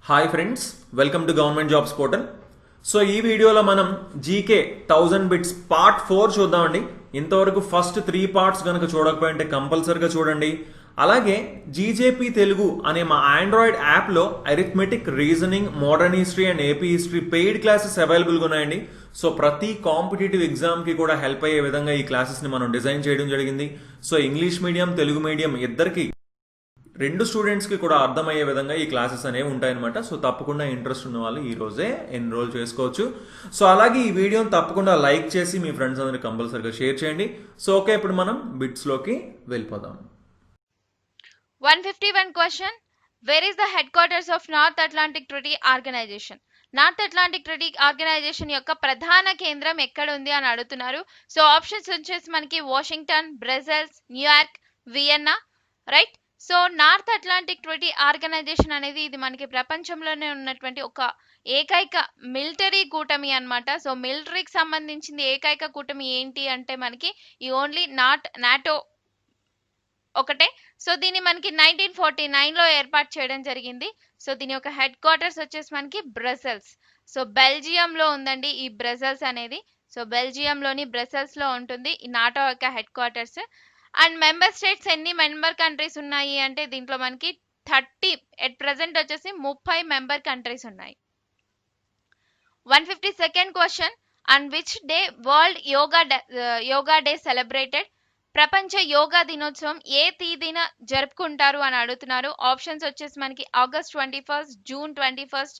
Hi friends, welcome to government jobs portal. So ఈ వీడియోలో మనం జీకే 1000 బిట్స్ పార్ట్ 4 చూద్దామండి. ఇంతవరకు ఫస్ట్ 3 పార్ట్స్ కనుక చూడకపోయింటే కంపల్సరీగా చూడండి. అలాగే జీజేపీ తెలుగు అనే మా ఆండ్రాయిడ్ యాప్లో arithmetic, reasoning, modern history and AP history paid classes అవైలబుల్గా ఉన్నాయండి. సో ప్రతి కాంపిటేటివ్ ఎగ్జామ్కి కూడా హెల్ప్ అయ్యే విధంగా ఈ క్లాసెస్ని మనం డిజైన్ చేయడం జరిగింది. So English medium, Telugu medium ఇద్దరికి రెండు స్టూడెంట్స్కి కూడా అర్థమయ్యే విధంగా ఈ క్లాసెస్ అనేవి ఉంటాయన్నమాట. సో తప్పకుండా ఇంట్రెస్ట్ ఉన్న వాళ్ళు ఈ రోజే ఎన్రోల్ చేసుకోవచ్చు. సో అలాగే ఈ వీడియోని తప్పకుండా లైక్ చేసి మీ ఫ్రెండ్స్ అందరికి కంపల్సరీగా షేర్ చేయండి. సో ఓకే, ఇప్పుడు మనం బిట్స్లోకి వెళ్ళిపోదాం. 151 question. Where is the headquarters of North Atlantic Treaty Organization? North Atlantic Treaty Organization యొక్క ప్రధాన కేంద్రం ఎక్కడ ఉంది అని అడుగుతున్నారు. సో ఆప్షన్స్ వచ్చేసి మనకి Washington, Brussels, New York, Vienna. Right. So North Atlantic Treaty Organization అనేది ఇది మనకి ప్రపంచంలోనే ఉన్నటువంటి ఒక ఏకైక మిలిటరీ కూటమి అన్నమాట. సో మిలిటరీకి సంబంధించింది ఏకైక కూటమి ఏంటి అంటే మనకి ఈ ఓన్లీ నాటో ఒకటే. సో దీన్ని మనకి 1949లో ఏర్పాటు చేయడం జరిగింది. సో దీని యొక్క హెడ్ క్వార్టర్స్ వచ్చేసి మనకి బ్రసెల్స్. సో బెల్జియంలో ఉందండి ఈ బ్రసెల్స్ అనేది. సో బెల్జియంలోని బ్రసెల్స్లో ఉంటుంది ఈ నాటో యొక్క head quarters. And member states ఎన్ని మెంబర్ కంట్రీస్ ఉన్నాయి అంటే దీంట్లో మనకి 30 ఎట్ ప్రెసెంట్ వచ్చేసి 30 మెంబర్ కంట్రీస్ ఉన్నాయి. 152nd question. On which day world yoga day celebrated? ప్రపంచ యోగా దినోత్సవం ఏ తేదీన జరుపుకుంటారు అని అడుగుతున్నారు. ఆప్షన్స్ వచ్చేసి మనకి August 21, June 21,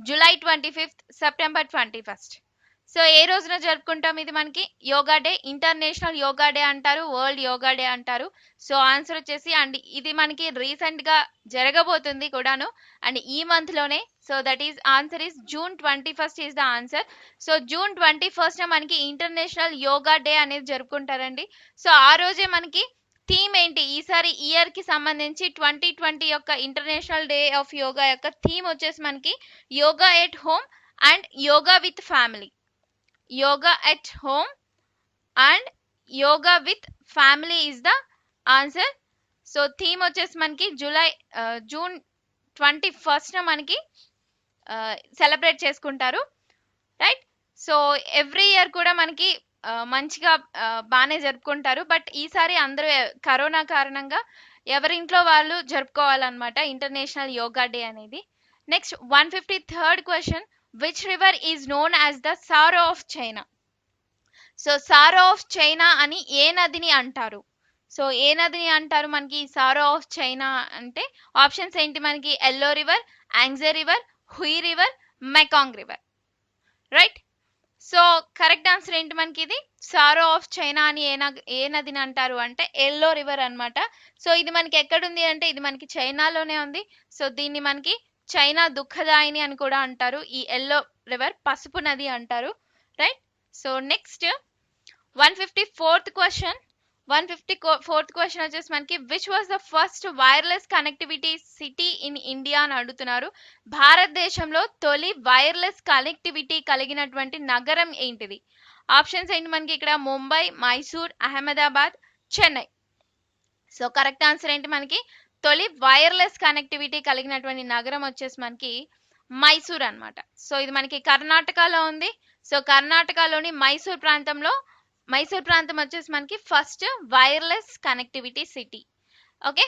July 25, September 21. So ఏ రోజున జరుపుకుంటాం ఇది మనకి yoga day? International yoga day అంటారు, వరల్డ్ యోగా డే అంటారు. సో ఆన్సర్ వచ్చేసి అండ్ ఇది మనకి రీసెంట్ గా జరగబోతుంది కూడాను అండ్ ఈ మంత్ లోనే. So that is answer is June 21 is the answer. So June 21 మనకి ఇంటర్నేషనల్ యోగా డే అనేది జరుపుకుంటారండి. సో ఆ రోజే మనకి థీమ్ ఏంటి ఈసారి ఇయర్ కి సంబంధించి 2020 యొక్క ఇంటర్నేషనల్ డే ఆఫ్ యోగా యొక్క థీమ్ వచ్చేసి మనకి yoga at home and yoga with family. Yoga at home and yoga with family is the answer. So theme వచ్చేసి మనకి జూన్ 21 మనకి సెలబ్రేట్ చేసుకుంటారు. రైట్. సో ఎవ్రీ ఇయర్ కూడా మనకి మంచిగా బాగానే జరుపుకుంటారు. బట్ ఈసారి అందరూ కరోనా కారణంగా ఎవరింట్లో వాళ్ళు జరుపుకోవాలన్నమాట ఇంటర్నేషనల్ యోగా డే అనేది. Next 153rd question. Which river is known as the sorrow of China? So sorrow of China అని ఏ నదిని అంటారు? సో ఏ నదిని అంటారు మనకి సారో ఆఫ్ చైనా అంటే? ఆప్షన్స్ ఏంటి మనకి yellow river, Yangtze river, Huai river, Mekong river. Right. So correct answer ఏంటి మనకి ఇది సారో ఆఫ్ చైనా అని ఏ నదిని అంటారు అంటే ఎల్లో రివర్ అన్నమాట. సో ఇది మనకి ఎక్కడుంది అంటే ఇది మనకి చైనాలోనే ఉంది. సో దీన్ని మనకి చైనా దుఃఖదాయిని అని కూడా అంటారు. ఈ ఎల్లో రివర్ పసుపు నది అంటారు. Right. So next 154th question. 154th question వచ్చేసి మనకి which was the first wireless connectivity city in India అని అడుగుతున్నారు. భారతదేశంలో తొలి వైర్లెస్ కనెక్టివిటీ కలిగినటువంటి నగరం ఏంటిది? ఆప్షన్స్ ఏంటి మనకి ఇక్కడ Mumbai, Mysore, Ahmedabad, Chennai. So correct answer ఏంటి మనకి తొలి వైర్లెస్ కనెక్టివిటీ కలిగినటువంటి నగరం వచ్చేసి మనకి మైసూర్ అన్నమాట. సో ఇది మనకి కర్ణాటకలో ఉంది. సో కర్ణాటకలోని మైసూర్ ప్రాంతం వచ్చేసి మనకి first wireless connectivity city. Okay.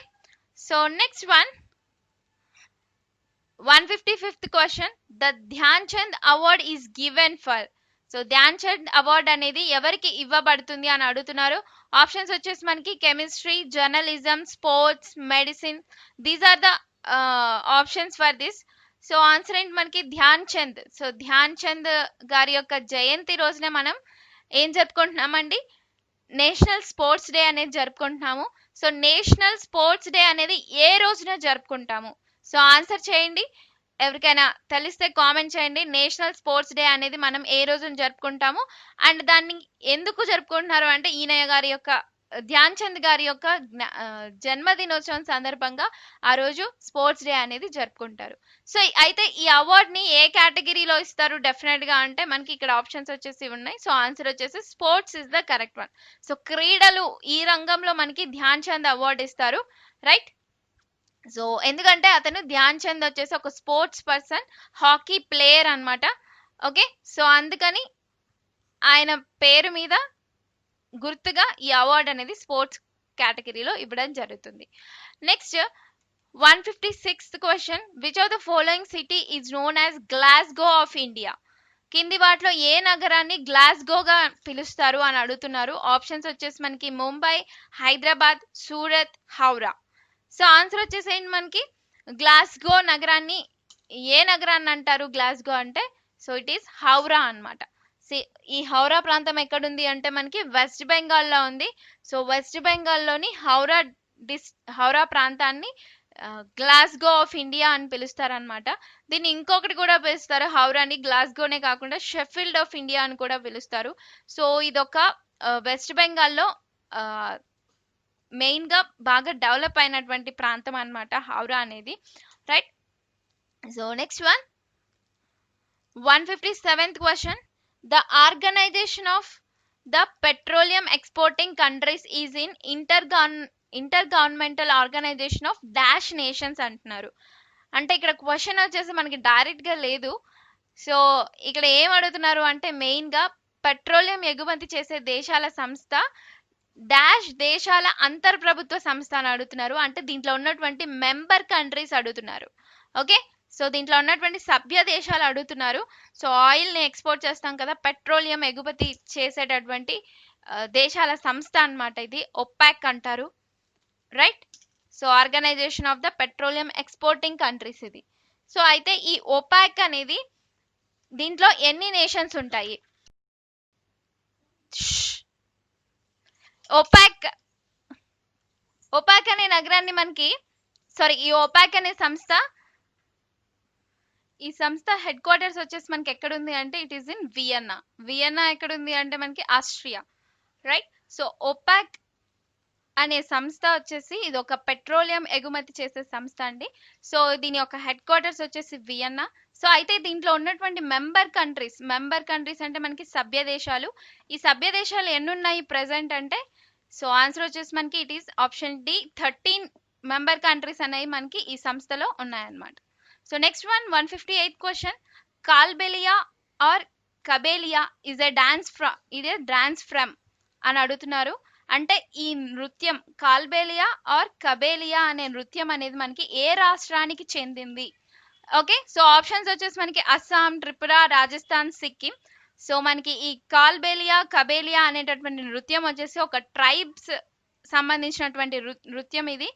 So next 155th question. The Dhyan Chand award is given for? So Dhyan Chand award అనేది ఎవరికి ఇవ్వబడుతుంది అని అడుగుతున్నారు. ఆప్షన్స్ వచ్చేసి మనకి chemistry, journalism, sports, medicine. These are the options for this. So answer ఏంటి మనకి ధ్యాన్ చంద్. సో ధ్యాన్ చంద్ గారి యొక్క జయంతి రోజున మనం ఏం జరుపుకుంటున్నామండి? నేషనల్ స్పోర్ట్స్ డే అనేది జరుపుకుంటున్నాము. సో నేషనల్ స్పోర్ట్స్ డే అనేది ఏ రోజున జరుపుకుంటాము? సో ఆన్సర్ చేయండి. ఎవరికైనా తెలిస్తే కామెంట్ చేయండి. నేషనల్ స్పోర్ట్స్ డే అనేది మనం ఏ రోజున జరుపుకుంటాము అండ్ దాన్ని ఎందుకు జరుపుకుంటున్నారు అంటే ఈయన గారి యొక్క ధ్యాన్ చంద్ గారి యొక్క జన్మదినోత్సవం సందర్భంగా ఆ రోజు స్పోర్ట్స్ డే అనేది జరుపుకుంటారు. సో అయితే ఈ అవార్డ్ ని ఏ కేటగిరీలో ఇస్తారు డెఫినెట్ గా అంటే మనకి ఇక్కడ ఆప్షన్స్ వచ్చేసి ఉన్నాయి. సో ఆన్సర్ వచ్చేసి sports is the correct one. So క్రీడలు ఈ రంగంలో మనకి ధ్యాన్ చంద్ అవార్డు ఇస్తారు. రైట్. సో ఎందుకంటే అతను ధ్యాన్ చంద్ వచ్చేసి ఒక స్పోర్ట్స్ పర్సన్, హాకీ ప్లేయర్ అన్నమాట. ఓకే, సో అందుకని ఆయన పేరు మీద గుర్తుగా ఈ అవార్డు అనేది స్పోర్ట్స్ కేటగిరీలో ఇవ్వడం జరుగుతుంది. Next 156th question, which of the following city is known as Glasgow of India? కింది వాటిలో ఏ నగరాన్ని గ్లాస్గోగా పిలుస్తారు అని అడుగుతున్నారు. ఆప్షన్స్ వచ్చేసి మనకి ముంబై, హైదరాబాద్, సూరత్, హౌరా. సో ఆన్సర్ వచ్చేసి ఏంటి మనకి, గ్లాస్గో నగరాన్ని ఏ నగరాన్ని అంటారు గ్లాస్గో అంటే? సో ఇట్ ఈస్ హౌరా అన్నమాట. ఈ హౌరా ప్రాంతం ఎక్కడుంది అంటే మనకి వెస్ట్ బెంగాల్లో ఉంది. సో వెస్ట్ బెంగాల్లోని హౌరా ప్రాంతాన్ని గ్లాస్గో ఆఫ్ ఇండియా అని పిలుస్తారనమాట. దీన్ని ఇంకొకటి కూడా పిలుస్తారు, హౌరాని గ్లాస్గోనే కాకుండా షెఫీల్డ్ ఆఫ్ ఇండియా అని కూడా పిలుస్తారు. సో ఇదొక వెస్ట్ బెంగాల్లో మెయిన్ గా బాగా డెవలప్ అయినటువంటి ప్రాంతం అన్నమాట హౌరా అనేది. Right. So next 157th question, the organization of the petroleum exporting countries is in intergovernmental organization of dash nations అంటున్నారు. అంటే ఇక్కడ క్వశ్చన్ వచ్చేసి మనకి డైరెక్ట్ గా లేదు. సో ఇక్కడ ఏం అడుగుతున్నారు అంటే మెయిన్ గా పెట్రోలియం ఎగుమతి చేసే దేశాల సంస్థ డాష్ దేశాల అంతర్ప్రభుత్వ సంస్థ అని అడుగుతున్నారు. అంటే దీంట్లో ఉన్నటువంటి మెంబర్ కంట్రీస్ అడుగుతున్నారు. ఓకే, సో దీంట్లో ఉన్నటువంటి సభ్య దేశాలు అడుగుతున్నారు. సో ఆయిల్ ని ఎక్స్పోర్ట్ చేస్తాం కదా, పెట్రోలియం ఎగుమతి చేసేటటువంటి దేశాల సంస్థ అన్నమాట ఇది, ఒపాక్ అంటారు. Right. So organization of the petroleum exporting countries ఇది. సో అయితే ఈ ఒపాక్ అనేది దీంట్లో ఎన్ని నేషన్స్ ఉంటాయి? ఒపాక్ అనే నగరాన్ని మనకి ఈ ఒపాక్ అనే సంస్థ, ఈ సంస్థ హెడ్ క్వార్టర్స్ వచ్చేసి మనకి ఎక్కడ ఉంది అంటే it is in Vienna. Vienna ఎక్కడ ఉంది అంటే మనకి ఆస్ట్రియా. రైట్. సో ఒపాక్ అనే సంస్థ వచ్చేసి ఇది ఒక పెట్రోలియం ఎగుమతి చేసే సంస్థ అండి. సో దీని యొక్క హెడ్ క్వార్టర్స్ వచ్చేసి వియన్నా. సో అయితే దీంట్లో ఉన్నటువంటి మెంబర్ కంట్రీస్ అంటే మనకి సభ్య దేశాలు. ఈ సభ్య దేశాలు ఎన్ని ఉన్నాయి ప్రెసెంట్ అంటే? సో ఆన్సర్ వచ్చేసి మనకి it is option D, 13 member countries అనేవి మనకి ఈ సంస్థలో ఉన్నాయన్నమాట. So next 158th question, Kalbelia or Kabelia is a dance from అని అడుగుతున్నారు. అంటే ఈ నృత్యం కాల్బేలియా ఆర్ కబేలియా అనే నృత్యం అనేది మనకి ఏ రాష్ట్రానికి చెందింది? ఓకే, సో ఆప్షన్స్ వచ్చేసి మనకి అస్సాం, త్రిపుర, రాజస్థాన్, సిక్కిం. సో మనకి ఈ కాల్బేలియా కబేలియా అనేటటువంటి నృత్యం వచ్చేసి ఒక ట్రైబ్స్ సంబంధించినటువంటి నృత్యం ఇది.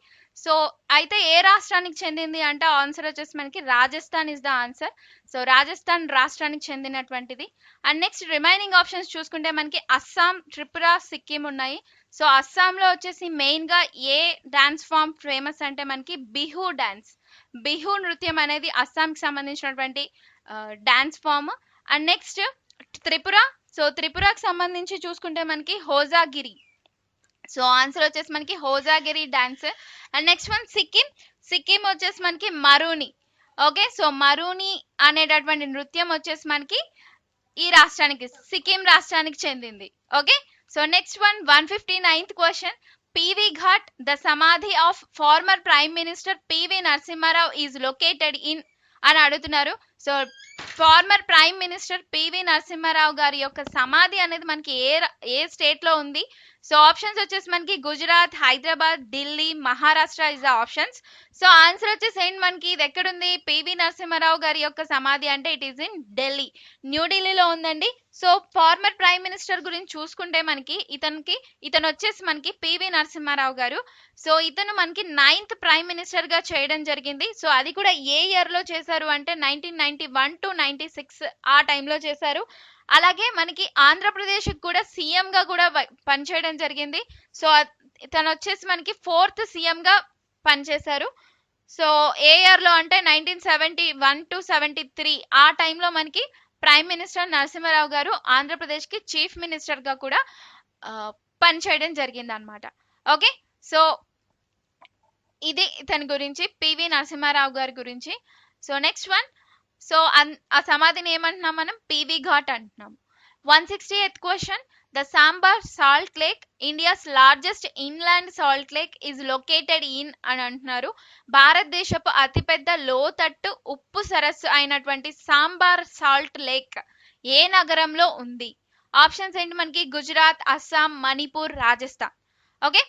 సో అయితే ఏ రాష్ట్రానికి చెందింది అంటే ఆన్సర్ వచ్చేసి మనకి Rajasthan is the answer. So Rajasthan రాష్ట్రానికి చెందినటువంటిది. అండ్ నెక్స్ట్ రిమైనింగ్ ఆప్షన్స్ చూసుకుంటే మనకి అస్సాం, త్రిపుర, సిక్కిం ఉన్నాయి. సో అస్సాంలో వచ్చేసి మెయిన్ గా ఏ డాన్స్ ఫామ్ ఫేమస్ అంటే మనకి బిహు డాన్స్. బిహు నృత్యం అనేది అస్సాంకి సంబంధించినటువంటి dance form. And next Tripura. So త్రిపురకి సంబంధించి చూసుకుంటే మనకి హోజాగిరి. సో ఆన్సర్ వచ్చేసి మనకి Hojagiri dance. And next Sikkim వచ్చేసి మనకి మరూని. ఓకే, సో మరూని అనేటటువంటి నృత్యం వచ్చేసి మనకి ఈ రాష్ట్రానికి, సిక్కిం రాష్ట్రానికి చెందింది. Okay, so next 159th question, PV Ghat the samadhi of former prime minister PV Narasimha Rao is located in అని అడుగుతున్నారు. So former prime minister PV Narasimha Rao గారి యొక్క సమాధి అనేది మనకి ఏ స్టేట్ లో ఉంది? సో ఆప్షన్స్ వచ్చేసి మనకి Gujarat, Hyderabad, Delhi, Maharashtra is the options. So answer వచ్చేసి ఏంటి మనకి, ఇది ఎక్కడుంది పివి నరసింహారావు గారి యొక్క సమాధి అంటే ఇట్ ఈస్ ఇన్ ఢిల్లీ, న్యూఢిల్లీలో ఉందండి. సో ఫార్మర్ ప్రైమ్ మినిస్టర్ గురించి చూసుకుంటే మనకి ఇతను వచ్చేసి మనకి పివి నరసింహారావు గారు. సో ఇతను మనకి 9th ప్రైమ్ మినిస్టర్ గా చేయడం జరిగింది. సో అది కూడా ఏ ఇయర్ లో చేశారు అంటే 1991 to 96 ఆ టైంలో చేశారు. అలాగే మనకి ఆంధ్రప్రదేశ్ కూడా సీఎం గా కూడా పనిచేయడం జరిగింది. సో తను వచ్చేసి మనకి 4th సీఎం గా పనిచేశారు. సో ఏ ఇయర్ లో అంటే 1971 to 73 ఆ టైంలో మనకి ప్రైమ్ మినిస్టర్ నరసింహారావు గారు ఆంధ్రప్రదేశ్ కి చీఫ్ మినిస్టర్ గా కూడా పనిచేయడం జరిగింది అనమాట. ఓకే, సో ఇది ఇతని గురించి, పివి నరసింహారావు గారి గురించి. సో నెక్స్ట్ సో ఆ సమాధిని ఏమంటున్నాం మనం, పివి ఘాట్ అంటున్నాం. 168th question. The Sambar Salt Lake, India's largest inland salt lake, is located in అని అంటున్నారు. భారతదేశపు అతిపెద్ద లోతట్టు ఉప్పు సరస్సు అయినటువంటి సాంబార్ సాల్ట్ లేక్ ఏ నగరంలో ఉంది? ఆప్షన్స్ ఏంటి మనకి? Gujarat, Assam, Manipur, Rajasthan. Okay,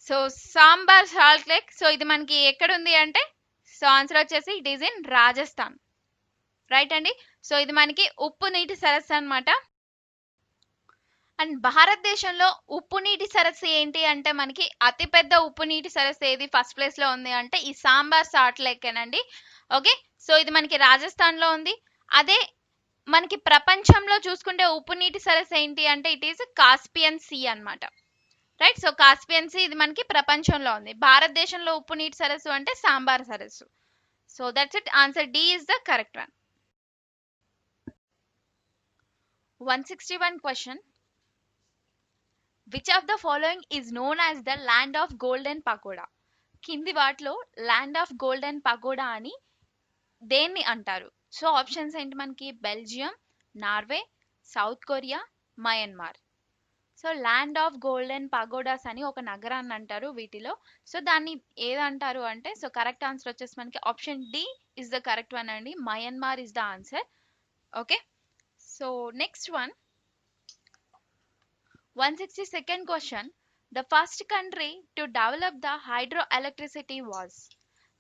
so sambar salt lake, so ఇది మనకి ఎక్కడ ఉంది అంటే, సో ఆన్సర్ వచ్చేసి it is in Rajasthan. Right అండి. సో ఇది మనకి ఉప్పు నీటి సరస్సు అన్నమాట. అండ్ భారతదేశంలో ఉప్పు నీటి సరస్సు ఏంటి అంటే, మనకి అతిపెద్ద ఉప్పు నీటి సరస్సు ఏది ఫస్ట్ ప్లేస్ లో ఉంది అంటే ఈ సాంబార్ సాల్ట్ లేక్ ఏనండి. ఓకే, సో ఇది మనకి రాజస్థాన్ లో ఉంది. అదే మనకి ప్రపంచంలో చూసుకుంటే ఉప్పు నీటి సరస్సు ఏంటి అంటే ఇట్ ఈస్ కాస్పియన్ సీ అన్నమాట. రైట్, సో కాస్పియన్ సీ ఇది మనకి ప్రపంచంలో ఉంది. భారతదేశంలో ఉప్పు నీటి సరస్సు అంటే సాంబార్ సరస్సు. So that's it, answer D is the correct one. 161 question. Which of the following is known as the land of golden pagoda? కింది వాటిలో ల్యాండ్ ఆఫ్ గోల్డెన్ పగోడా అని దేన్ని అంటారు? సో ఆప్షన్స్ ఏంటి మనకి? Belgium, Norway, south Korea, Myanmar. So land of golden pagodas అని ఒక నగరాన్ని అంటారు వీటిలో. సో దాన్ని ఏదంటారు అంటే, సో కరెక్ట్ ఆన్సర్ వచ్చేసి మనకి option D is the correct one అండి. Myanmar is the answer. Okay, so next one. 162nd question. The first country to develop the hydroelectricity was.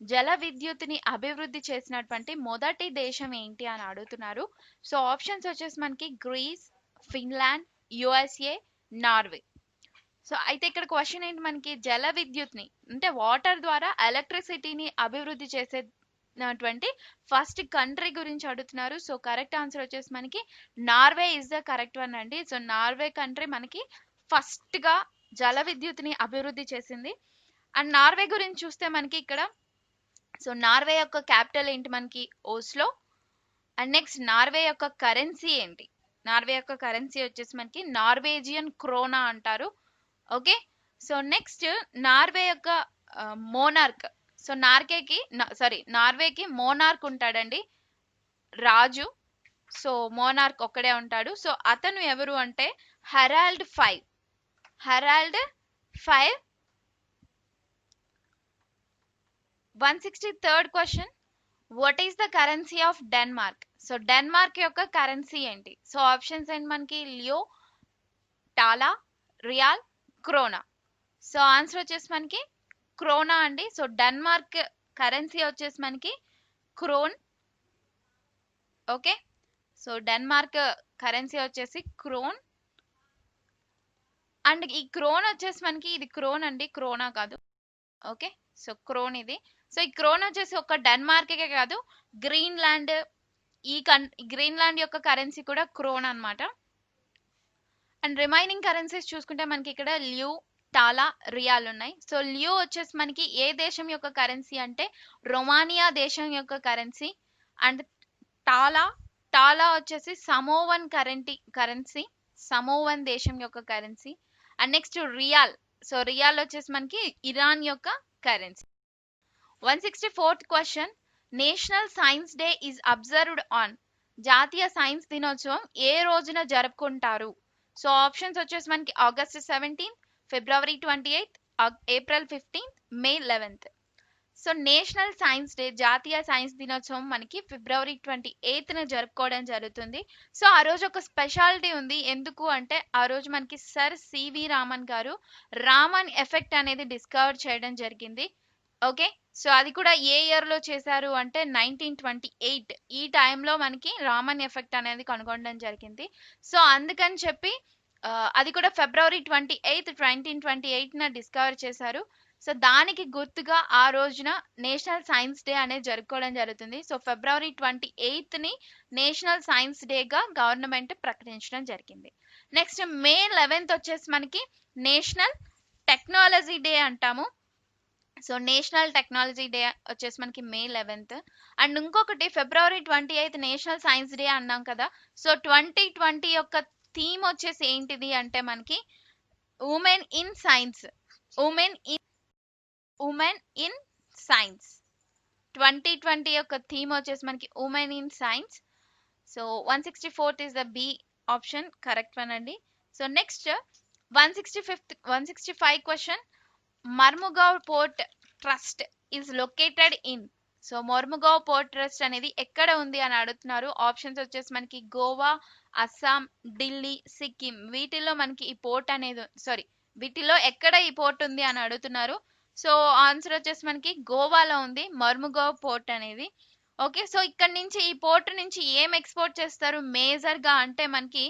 జల విద్యుత్ని అభివృద్ధి చేసినటువంటి మొదటి దేశం ఏంటి అని అడుగుతున్నారు. సో ఆప్షన్స్ వచ్చేసి మనకి Greece, Finland, USA, Norway. So అయితే ఇక్కడ క్వశ్చన్ ఏంటి మనకి? జల విద్యుత్ని అంటే వాటర్ ద్వారా ఎలక్ట్రిసిటీని అభివృద్ధి చేసేటువంటి ఫస్ట్ కంట్రీ గురించి అడుగుతున్నారు. సో కరెక్ట్ ఆన్సర్ వచ్చేసి మనకి Norway is the correct one అండి. సో నార్వే కంట్రీ మనకి ఫస్ట్ గా జల విద్యుత్ని అభివృద్ధి చేసింది. అండ్ నార్వే గురించి చూస్తే మనకి ఇక్కడ, సో నార్వే యొక్క క్యాపిటల్ ఏంటి మనకి? ఓస్లో. అండ్ నెక్స్ట్ నార్వే యొక్క కరెన్సీ ఏంటి? నార్వే యొక్క కరెన్సీ వచ్చేసి మనకి నార్వేజియన్ క్రోనా అంటారు. ఓకే, సో నెక్స్ట్ నార్వే యొక్క మోనార్క్. సో నార్వేకి మోనార్క్ ఉంటాడండి, రాజు. సో మోనార్క్ ఒక్కడే ఉంటాడు. సో అతను ఎవరు అంటే Harald 5. 163rd question. What is the currency of Denmark? So Denmark యొక్క కరెన్సీ ఏంటి? సో ఆప్షన్స్ ఏంటి మనకి? Leu, tala, rial, krona. So answer వచ్చేసి మనకి క్రోనా అండి. సో డెన్మార్క్ కరెన్సీ వచ్చేసి మనకి krone. Okay, so Denmark currency వచ్చేసి క్రోన్. అండ్ ఈ క్రోన్ వచ్చేసి మనకి, ఇది క్రోన్ అండి, క్రోనా కాదు. ఓకే, సో క్రోన్ ఇది. సో ఈ క్రోన్ వచ్చేసి ఒక డెన్మార్కే కాదు, గ్రీన్లాండ్, గ్రీన్లాండ్ యొక్క కరెన్సీ కూడా క్రోన్ అన్నమాట. అండ్ రిమైనింగ్ కరెన్సీస్ చూసుకుంటే మనకి ఇక్కడ ల్యూ, టాలా, రియాల్ ఉన్నాయి. సో ల్యూ వచ్చేసి మనకి ఏ దేశం యొక్క కరెన్సీ అంటే రొమానియా దేశం యొక్క కరెన్సీ. అండ్ టాలా వచ్చేసి సమోవన్ కరెన్సీ, సమోవన్ దేశం యొక్క currency. And next riyal. So riyal వచ్చేసి మనకి ఇరాన్ యొక్క currency. 164th question. National science day is observed on. జాతీయ సైన్స్ దినోత్సవం ఏ రోజున జరుపుకుంటారు? సో ఆప్షన్స్ వచ్చేసి మనకి ఆగస్ట్ 17, ఫిబ్రవరి 28, ఏప్రిల్ 15, మే 11. సో నేషనల్ సైన్స్ డే, జాతీయ సైన్స్ దినోత్సవం మనకి ఫిబ్రవరి 28న జరుపుకోవడం జరుగుతుంది. సో ఆ రోజు ఒక స్పెషాలిటీ ఉంది. ఎందుకు అంటే ఆ రోజు మనకి సర్ సివి రామన్ గారు రామన్ ఎఫెక్ట్ అనేది డిస్కవర్ చేయడం జరిగింది. ఓకే, సో అది కూడా ఏ ఇయర్ లో చేశారు అంటే 1928. ఈ టైంలో మనకి రామన్ ఎఫెక్ట్ అనేది కనుగొనడం జరిగింది. సో అందుకని చెప్పి అది కూడా ఫిబ్రవరి 28, 1928న డిస్కవర్ చేశారు. సో దానికి గుర్తుగా ఆ రోజున నేషనల్ సైన్స్ డే అనేది జరుపుకోవడం జరుగుతుంది. సో ఫిబ్రవరి 28ని నేషనల్ సైన్స్ డేగా గవర్నమెంట్ ప్రకటించడం జరిగింది. నెక్స్ట్ మే 11th వచ్చేసి మనకి నేషనల్ టెక్నాలజీ డే అంటాము. సో నేషనల్ టెక్నాలజీ డే వచ్చేసి మనకి మే 11th. అండ్ ఇంకొకటి ఫిబ్రవరి 28 నేషనల్ సైన్స్ డే అన్నాం కదా. సో 2020 యొక్క థీమ్ వచ్చేసి ఏంటిది అంటే మనకి women in science. Women in science 2020 యొక్క థీమ్ వచ్చేసి మనకి women in science. So 164th is the B option correct one అండి. So next 165 question, Marmugao port trust is located in. So Marmugao port trust అనేది ఎక్కడ ఉంది అని అడుగుతున్నారు. ఆప్షన్స్ వచ్చేసి మనకి గోవా, అస్సాం, ఢిల్లీ, సిక్కిం. వీటిలో మనకి ఈ పోర్ట్ అనేది వీటిలో ఎక్కడ ఈ పోర్ట్ ఉంది అని అడుగుతున్నారు. సో ఆన్సర్ వచ్చేసి మనకి గోవాలో ఉంది మర్ముగావ్ పోర్ట్ అనేది. ఓకే, సో ఇక్కడ నుంచి ఈ పోర్ట్ నుంచి ఏం ఎక్స్పోర్ట్ చేస్తారు మేజర్ గా అంటే మనకి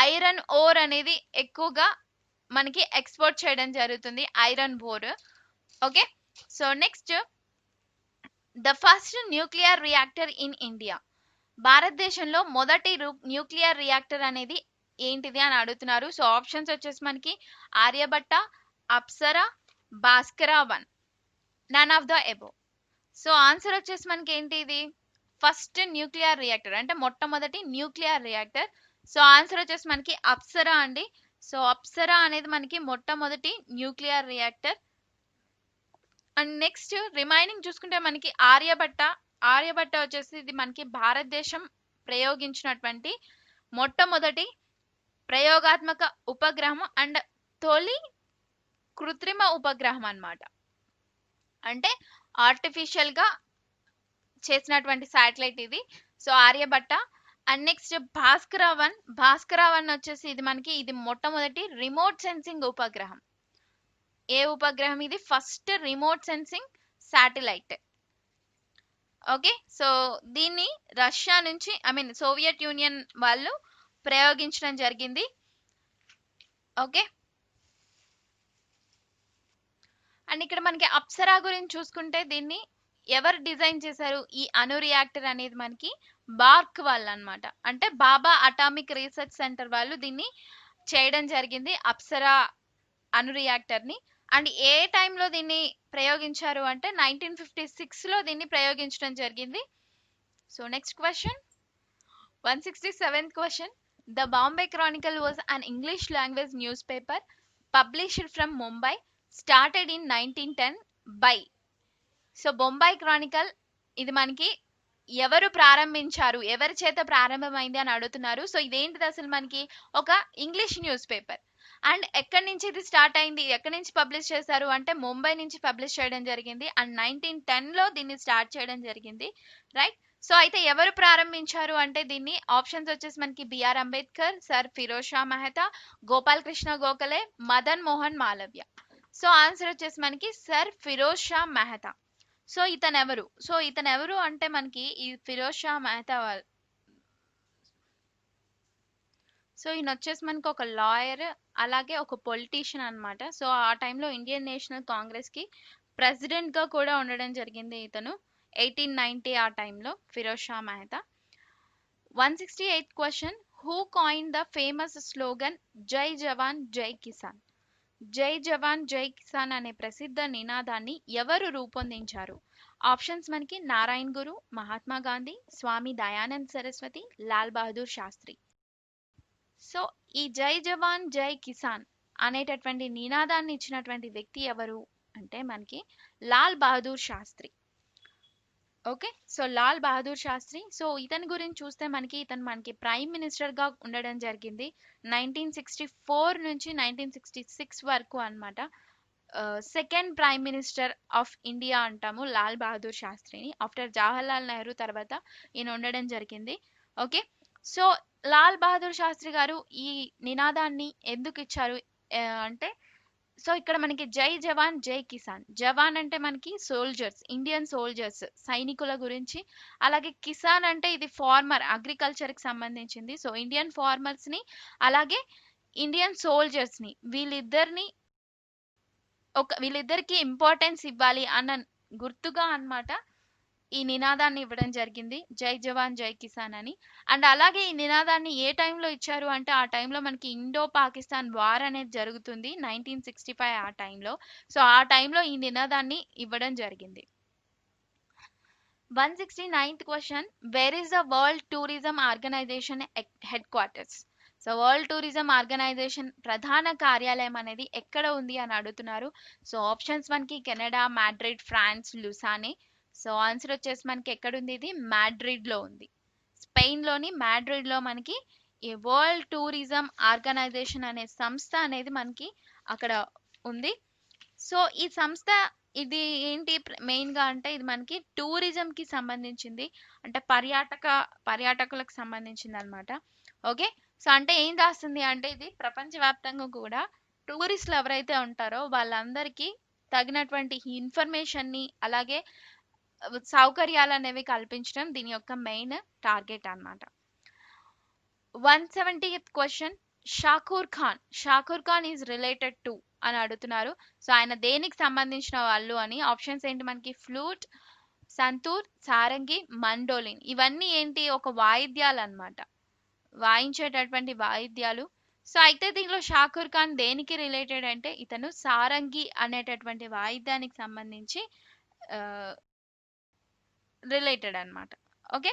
ఐరన్ ఓర్ అనేది ఎక్కువగా మనకి ఎక్స్పోర్ట్ చేయడం జరుగుతుంది, iron ore. Okay, so next the first nuclear reactor in India. భారతదేశంలో మొదటి న్యూక్లియర్ రియాక్టర్ అనేది ఏంటిది అని అడుగుతున్నారు. సో ఆప్షన్స్ వచ్చేసి మనకి Aryabhata, Apsara, Bhaskara 1, none of the above. So answer వచ్చేసి మనకి ఏంటి, ఇది ఫస్ట్ న్యూక్లియర్ రియాక్టర్ అంటే మొట్టమొదటి న్యూక్లియర్ రియాక్టర్. సో ఆన్సర్ వచ్చేసి మనకి అప్సరా అండి. సో అప్సరా అనేది మనకి మొట్టమొదటి nuclear reactor. And next remaining చూసుకుంటే మనకి ఆర్యభట్ట వచ్చేసి ఇది మనకి భారతదేశం ప్రయోగించినటువంటి మొట్టమొదటి ప్రయోగాత్మక ఉపగ్రహం అండ్ తొలి కృత్రిమ ఉపగ్రహం అన్నమాట. అంటే ఆర్టిఫిషియల్ గా చేసినటువంటి శాటిలైట్ ఇది. So Aryabhata. And next Bhaskara 1 వచ్చేసి ఇది మొట్టమొదటి రిమోట్ సెన్సింగ్ ఉపగ్రహం. ఏ ఉపగ్రహం ఇది? First remote sensing satellite. Okay, so దీన్ని రష్యా నుంచి సోవియట్ యూనియన్ వాళ్ళు ప్రయోగించడం జరిగింది. ఓకే, అండ్ ఇక్కడ మనకి అప్సరా గురించి చూసుకుంటే దీన్ని ఎవరు డిజైన్ చేశారు? ఈ అణు రియాక్టర్ అనేది మనకి బార్క్ వాళ్ళు అన్నమాట. అంటే బాబా అటామిక్ రీసెర్చ్ సెంటర్ వాళ్ళు దీన్ని చేయడం జరిగింది, అప్సరా అణు రియాక్టర్ ని. అండ్ ఏ టైంలో దీన్ని ప్రయోగించారు అంటే 1956 లో దీన్ని ప్రయోగించడం జరిగింది. So next question 167th question, the Bombay Chronicle was an English language news paper published from Mumbai, started in 1910 by. So Bombay Chronicle ఇది మనకి ఎవరు ప్రారంభించారు, ఎవరి చేత ప్రారంభమైంది అని అడుగుతున్నారు. సో ఇదేంటిది అసలు మనకి ఒక ఇంగ్లీష్ న్యూస్ పేపర్. అండ్ ఎక్కడి నుంచి ఇది స్టార్ట్ అయింది, ఎక్కడి నుంచి పబ్లిష్ చేశారు అంటే ముంబై నుంచి పబ్లిష్ చేయడం జరిగింది. అండ్ 1910 లో దీన్ని స్టార్ట్ చేయడం జరిగింది, రైట్. సో అయితే ఎవరు ప్రారంభించారు అంటే దీన్ని ఆప్షన్స్ వచ్చేసి మనకి B R Ambedkar, sir Firoz Shah Mehta, Gopal Krishna Gokhale, Madan Mohan Malaviya. So answer వచ్చేసి మనకి సర్ ఫిరోజ్ షా మెహతా. సో ఇతను ఎవరు అంటే మనకి ఈ ఫిరోజ్ షా మెహతా వాళ్ళు. సో ఈయన వచ్చేసి మనకి ఒక లాయర్ అలాగే ఒక పొలిటీషియన్ అన్నమాట. సో ఆ టైంలో ఇండియన్ నేషనల్ కాంగ్రెస్ కి ప్రెసిడెంట్ గా కూడా ఉండడం జరిగింది ఇతను 1890 ఆ టైంలో, Firoz Shah Mehta. 168th question, who coined the famous slogan Jai Jawan జై కిసాన్. జై జవాన్ జై కిసాన్ అనే ప్రసిద్ధ నినాదాన్ని ఎవరు రూపొందించారు? ఆప్షన్స్ మనకి నారాయణ్ గురు, మహాత్మా గాంధీ, స్వామి దయానంద్ సరస్వతి, లాల్ బహదూర్ శాస్త్రి. సో ఈ జై జవాన్ జై కిసాన్ అనేటటువంటి నినాదాన్ని ఇచ్చినటువంటి వ్యక్తి ఎవరు అంటే మనకి Lal Bahadur Shastri. Okay, so Lal Bahadur Shastri. So ఇతని గురించి చూస్తే ఇతను మనకి ప్రైమ్ మినిస్టర్ గా ఉండడం జరిగింది 1964 నుంచి 1966 వరకు అన్నమాట. Second prime minister of India అంటాము లాల్ బహదూర్ శాస్త్రిని. ఆఫ్టర్ జవహర్లాల్ నెహ్రూ తర్వాత ఈయన ఉండడం జరిగింది. ఓకే, సో లాల్ బహదూర్ శాస్త్రి గారు ఈ నినాదాన్ని ఎందుకు ఇచ్చారు అంటే, సో ఇక్కడ మనకి జై జవాన్ జై కిసాన్, జవాన్ అంటే మనకి సోల్జర్స్, ఇండియన్ సోల్జర్స్, సైనికుల గురించి. అలాగే కిసాన్ అంటే ఇది ఫార్మర్, అగ్రికల్చర్ కి సంబంధించింది. సో ఇండియన్ ఫార్మర్స్ ని అలాగే ఇండియన్ సోల్జర్స్ ని వీళ్ళిద్దరికి ఇంపార్టెన్స్ ఇవ్వాలి అన్న గుర్తుగా అన్నమాట ఈ నినాదాన్ని ఇవ్వడం జరిగింది, జై జవాన్ జై కిసాన్ అని. అండ్ అలాగే ఈ నినాదాన్ని ఏ టైంలో ఇచ్చారు అంటే ఆ టైంలో మనకి ఇండో పాకిస్తాన్ వార్ అనేది జరుగుతుంది 1965 ఆ టైంలో. సో ఆ టైంలో ఈ నినాదాన్ని ఇవ్వడం జరిగింది. 169th question, where is the world tourism organization headquarters. So world tourism organization ప్రధాన కార్యాలయం అనేది ఎక్కడ ఉంది అని అడుగుతున్నారు. సో ఆప్షన్స్ మనకి Canada, Madrid, France, Lausanne. So answer వచ్చేసి మనకి ఎక్కడుంది, ఇది మాడ్రిడ్ లో ఉంది. స్పెయిన్ లోని మాడ్రిడ్ లో మనకి ఏ వరల్డ్ టూరిజం ఆర్గనైజేషన్ అనే సంస్థ అనేది మనకి అక్కడ ఉంది. సో ఈ సంస్థ ఇది ఏంటి మెయిన్ గా అంటే ఇది మనకి టూరిజం కి సంబంధించింది, అంటే పర్యాటకులకు సంబంధించింది అనమాట. ఓకే, సో అంటే ఏం రాస్తుంది అంటే ఇది ప్రపంచవ్యాప్తంగా కూడా టూరిస్టులు ఎవరైతే ఉంటారో వాళ్ళందరికీ తగినటువంటి ఇన్ఫర్మేషన్ ని అలాగే సౌకర్యాలు అనేవి కల్పించడం దీని యొక్క మెయిన్ టార్గెట్ అన్నమాట. 170th question, Shakoor Khan is related to అని అడుగుతున్నారు. సో ఆయన దేనికి సంబంధించిన వాళ్ళు అని. ఆప్షన్స్ ఏంటి మనకి, ఫ్లూట్, సంతూర్, సారంగి, మండోలిన్. ఇవన్నీ ఏంటి, ఒక వాయిద్యాలు అన్నమాట, వాయించేటటువంటి వాయిద్యాలు. సో అయితే దీనిలో షాకూర్ ఖాన్ దేనికి రిలేటెడ్ అంటే ఇతను సారంగి అనేటటువంటి వాయిద్యానికి సంబంధించి రిలేటెడ్ అన్నమాట. Okay,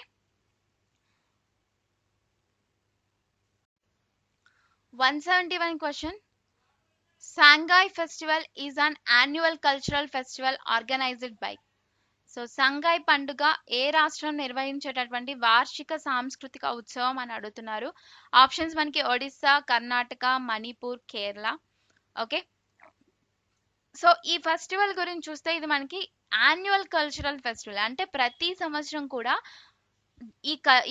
171 question, Sangai festival is an annual cultural festival organized by. So Sangai పండుగ ఏ రాష్ట్రం నిర్వహించేటటువంటి వార్షిక సాంస్కృతిక ఉత్సవం అని అడుగుతున్నారు. ఆప్షన్స్ మనకి ఒడిస్సా, కర్ణాటక, మణిపూర్, కేరళ. ఓకే, సో ఈ ఫెస్టివల్ గురించి చూస్తే ఇది మనకి యాన్యువల్ కల్చరల్ ఫెస్టివల్, అంటే ప్రతి సంవత్సరం కూడా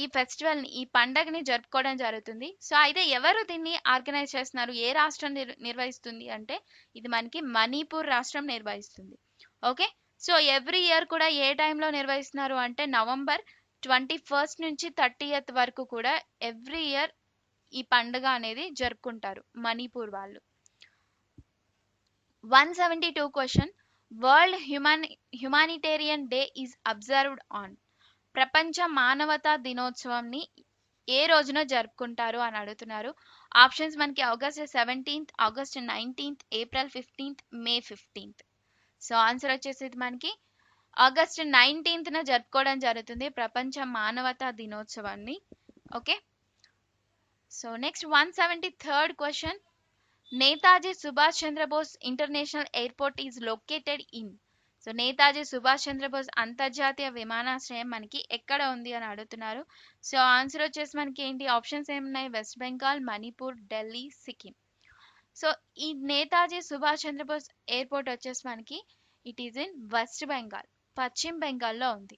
ఈ ఫెస్టివల్ ని, ఈ పండగని జరుపుకోవడం జరుగుతుంది. సో అయితే ఎవరు దీన్ని ఆర్గనైజ్ చేస్తున్నారు, ఏ రాష్ట్రం నిర్వహిస్తుంది అంటే ఇది మనకి మణిపూర్ రాష్ట్రం నిర్వహిస్తుంది. ఓకే, సో ఎవ్రీ ఇయర్ కూడా ఏ టైంలో నిర్వహిస్తున్నారు అంటే నవంబర్ 21st నుంచి 30th వరకు కూడా ఎవ్రీ ఇయర్ ఈ పండుగ అనేది జరుపుకుంటారు మణిపూర్ వాళ్ళు. 172 question, world humanitarian day is observed on. ప్రపంచ మానవతా దినోత్సవంని ఏ రోజున జరుపుకుంటారు అని అడుగుతున్నారు. ఆప్షన్స్ మనకి August 17th, August 19th, April 15th, May 15th. So answer వచ్చేసి మనకి ఆగస్ట్ 19th జరుపుకోవడం జరుగుతుంది ప్రపంచ మానవతా దినోత్సవాన్ని. Okay, so next 173rd question, Netaji Subhash Chandrabose international airport is located in. So Netaji Subhash Chandrabose అంతర్జాతీయ విమానాశ్రయం మనకి ఎక్కడ ఉంది అని అడుగుతున్నారు. సో ఆన్సర్ వచ్చేసి మనకి ఏంటి, ఆప్షన్స్ ఏమున్నాయి, వెస్ట్ బెంగాల్, మణిపూర్, ఢిల్లీ, సిక్కిం. సో ఈ నేతాజీ సుభాష్ చంద్రబోస్ ఎయిర్పోర్ట్ వచ్చేసి మనకి it is in west Bengal, పశ్చిమ బెంగాల్లో ఉంది.